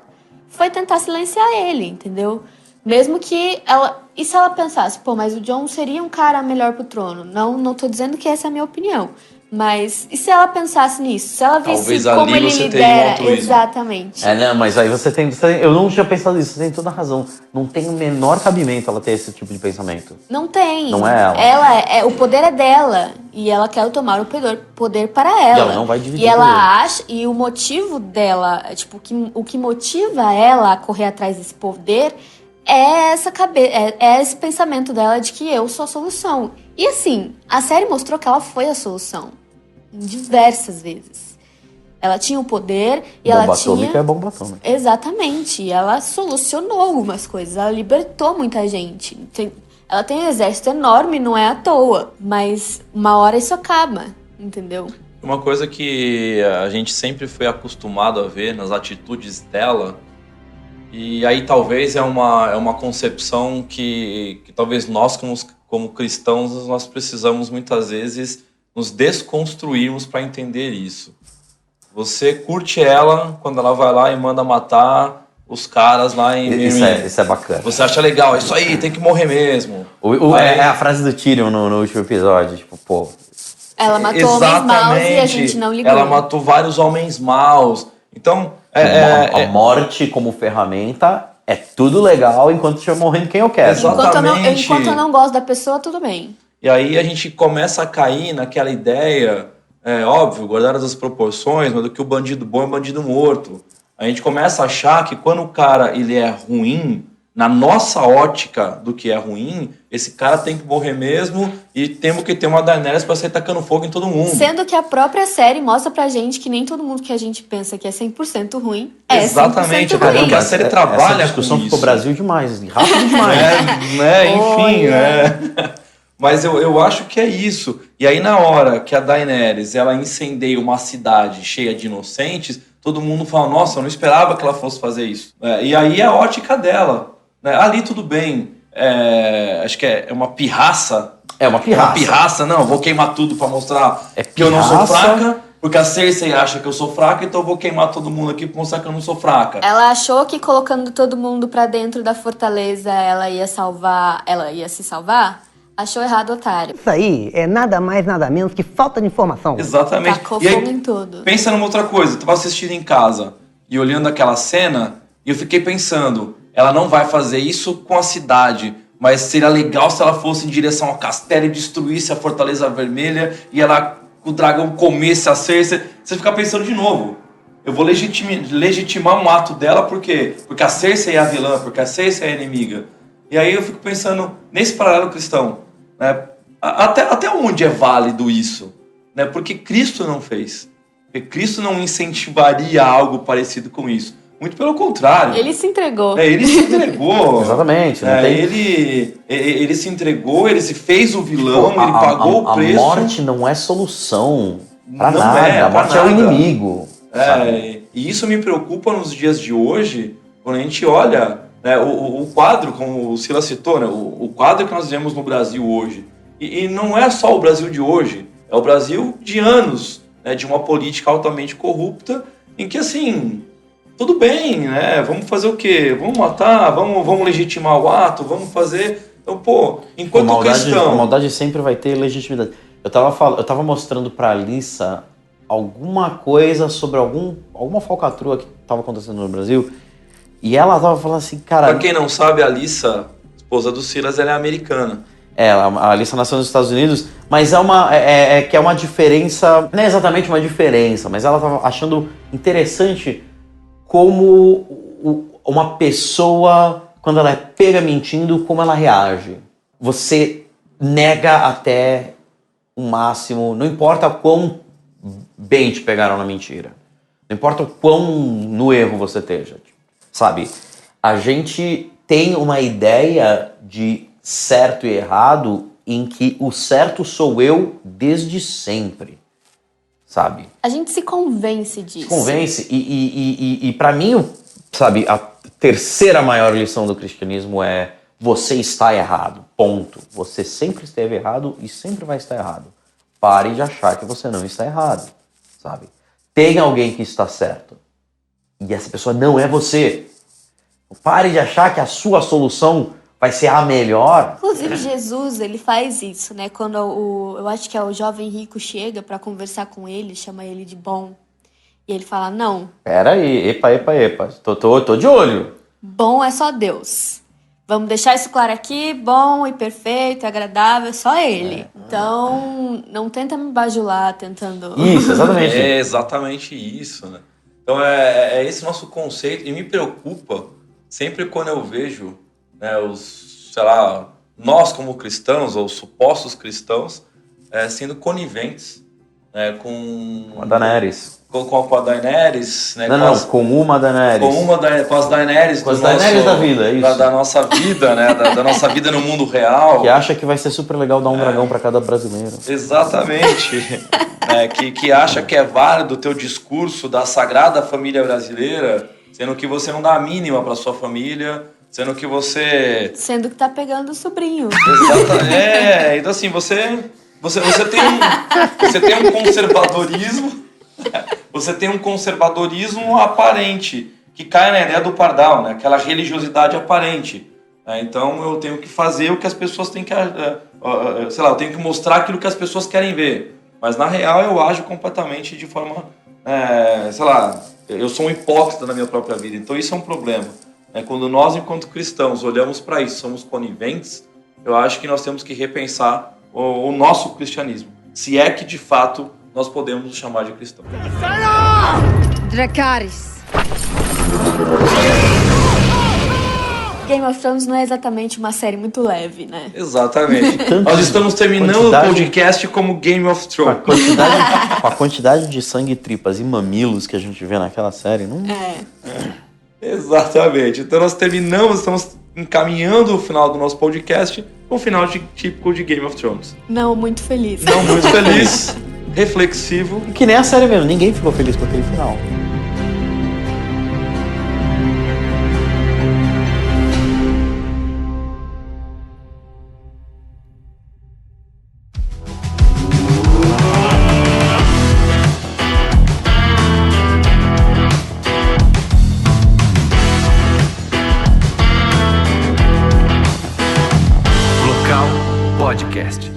D: foi tentar silenciar ele, entendeu? Mesmo que ela... E se ela pensasse, mas o Jon seria um cara melhor pro trono? Não tô dizendo que essa é a minha opinião. Mas e se ela pensasse nisso? Se ela visse
A: Talvez
D: como
A: ali
D: ele
A: você teria um
D: lidera.
A: altruísmo.
D: Exatamente.
C: Não, mas aí você tem. Eu não tinha pensado nisso, você tem toda a razão. Não tem o menor cabimento ela ter esse tipo de pensamento.
D: Não tem.
C: Não é ela.
D: O poder é dela. E ela quer tomar o poder para ela.
C: E ela não vai dividir
D: E ela
C: com ele.
D: acha. E o motivo dela, tipo, o que motiva ela a correr atrás desse poder é esse pensamento dela de que eu sou a solução. E assim, a série mostrou que ela foi a solução. Diversas vezes. Ela tinha o poder e
C: Bomba
D: ela
C: atômica
D: tinha...
C: é bomba atômica.
D: Exatamente. E ela solucionou algumas coisas. Ela libertou muita gente. Ela tem um exército enorme, não é à toa. Mas uma hora isso acaba, entendeu?
A: Uma coisa que a gente sempre foi acostumado a ver nas atitudes dela, e aí talvez é uma concepção que talvez nós, como cristãos, nós precisamos muitas vezes nos desconstruirmos para entender isso. Você curte ela quando ela vai lá e manda matar os caras lá em Birmingham.
C: Isso é bacana.
A: Você acha legal, isso aí, tem que morrer mesmo.
C: É a frase do Tyrion no último episódio, tipo, pô...
D: Ela matou homens maus e a gente não ligou.
A: Ela matou vários homens maus. Então,
C: a morte como ferramenta é tudo legal enquanto estiver morrendo quem eu quero.
A: Exatamente.
D: Enquanto eu não gosto da pessoa, tudo bem.
A: E aí a gente começa a cair naquela ideia, óbvio, guardadas as proporções, mas do que o bandido bom é bandido morto. A gente começa a achar que quando o cara ele é ruim, na nossa ótica do que é ruim, esse cara tem que morrer mesmo e temos que ter uma Daenerys pra sair tacando fogo em todo mundo.
D: Sendo que a própria série mostra pra gente que nem todo mundo que a gente pensa que é 100% ruim é
A: Exatamente,
D: 100% ruim.
A: porque a série trabalha
C: essa discussão
A: com
C: ficou
A: isso.
C: Brasil demais, rápido demais.
A: Enfim, Mas eu acho que é isso. E aí na hora que a Daenerys ela incendeia uma cidade cheia de inocentes, todo mundo fala, nossa, eu não esperava que ela fosse fazer isso. E aí é a ótica dela. Ali tudo bem, acho que é uma pirraça.
C: É uma pirraça.
A: Uma pirraça, não, vou queimar tudo pra mostrar
C: É
A: que eu não sou
C: pirraça.
A: fraca, porque a Cersei acha que eu sou fraca, então eu vou queimar todo mundo aqui pra mostrar que eu não sou fraca.
D: Ela achou que colocando todo mundo pra dentro da fortaleza ela ia se salvar? Achou errado, otário.
H: Isso aí é nada mais, nada menos que falta de informação.
A: Exatamente.
D: Tacou
A: E aí,
D: fogo em tudo.
A: pensa numa outra coisa, eu tava assistindo em casa e olhando aquela cena, e eu fiquei pensando, ela não vai fazer isso com a cidade, mas seria legal se ela fosse em direção ao castelo e destruísse a Fortaleza Vermelha e ela, o dragão comesse a Cersei. Você fica pensando de novo, eu vou legitimar um ato dela, por quê? Porque a Cersei é a vilã, porque a Cersei é a inimiga. E aí eu fico pensando nesse paralelo cristão, né? Até onde é válido isso? Né? Porque Cristo não fez. Porque Cristo não incentivaria algo parecido com isso. Muito pelo contrário.
D: Ele se entregou.
A: Ele se entregou.
C: Exatamente. Não tem...
A: ele se entregou, ele se fez o vilão, ele pagou o preço.
C: A morte não é solução pra
A: Não
C: nada.
A: é,
C: A morte
A: pra
C: é o
A: nada.
C: inimigo.
A: E isso me preocupa nos dias de hoje, quando a gente olha, né, o quadro, como o Silas citou, né, o quadro que nós vemos no Brasil hoje. E não é só o Brasil de hoje, é o Brasil de anos, né, de uma política altamente corrupta, em que assim, tudo bem, né, vamos fazer o quê? Vamos matar, vamos legitimar o ato, vamos fazer... Então, pô, enquanto cristão...
C: A maldade sempre vai ter legitimidade. Eu tava mostrando pra Alissa alguma coisa sobre alguma falcatrua que tava acontecendo no Brasil, e ela tava falando assim, cara...
A: Pra quem não sabe, a Alissa, esposa do Silas, ela é americana.
C: A Alissa nasceu nos Estados Unidos, mas é uma diferença, não é exatamente uma diferença, mas ela tava achando interessante como uma pessoa, quando ela é pega mentindo, como ela reage. Você nega até o máximo, não importa quão bem te pegaram na mentira, não importa o quão no erro você esteja, sabe? A gente tem uma ideia de certo e errado em que o certo sou eu desde sempre, sabe?
D: A gente se convence disso.
C: Se convence. E para mim, sabe, a terceira maior lição do cristianismo é: você está errado, ponto. Você sempre esteve errado e sempre vai estar errado. Pare de achar que você não está errado, sabe? Tem alguém que está certo e essa pessoa não é você. Pare de achar que a sua solução vai ser a melhor.
D: Inclusive, Jesus, ele faz isso, né? Quando eu acho que é o jovem rico chega pra conversar com ele, chama ele de bom. E ele fala, não,
C: Pera aí, epa. Tô de olho.
D: bom é só Deus. Vamos deixar isso claro aqui, bom e perfeito, agradável, é só ele. Então, não tenta me bajular tentando...
C: Isso, exatamente.
A: É exatamente isso, né? Então é esse nosso conceito, e me preocupa sempre quando eu vejo, né, nós como cristãos, ou supostos cristãos, sendo coniventes, né, com
C: A Daenerys.
A: com a Daenerys, né,
C: Com uma Daenerys.
A: com as Daenerys,
C: Com as Daenerys da vida, é isso.
A: Da nossa vida, né, da nossa vida no mundo real.
C: Que acha que vai ser super legal dar um dragão pra cada brasileiro.
A: Exatamente. Que acha que é válido o teu discurso da sagrada família brasileira, sendo que você não dá a mínima pra sua família, sendo que você...
D: Sendo que tá pegando o sobrinho.
A: Exatamente. Então assim, você tem um conservadorismo, você tem um conservadorismo aparente, que cai na ideia do pardal, né? Aquela religiosidade aparente. Então eu tenho que fazer o que as pessoas têm que... eu tenho que mostrar aquilo que as pessoas querem ver. Mas na real eu ajo completamente de forma... eu sou um hipócrita na minha própria vida. Então isso é um problema. Quando nós, enquanto cristãos, olhamos para isso, somos coniventes, eu acho que nós temos que repensar o nosso cristianismo. Se é que, de fato, nós podemos nos chamar de cristãos.
B: Dracarys.
D: Game of Thrones não é exatamente uma série muito leve, né?
A: Exatamente. Nós estamos terminando o podcast como Game of Thrones.
C: Com a quantidade de sangue, tripas e mamilos que a gente vê naquela série, não...
A: Exatamente. Então nós estamos encaminhando o final do nosso podcast com o final típico de Game of Thrones.
D: Não, muito feliz.
A: Não muito feliz, reflexivo.
C: Que nem a série mesmo, ninguém ficou feliz com aquele final.
I: Podcast.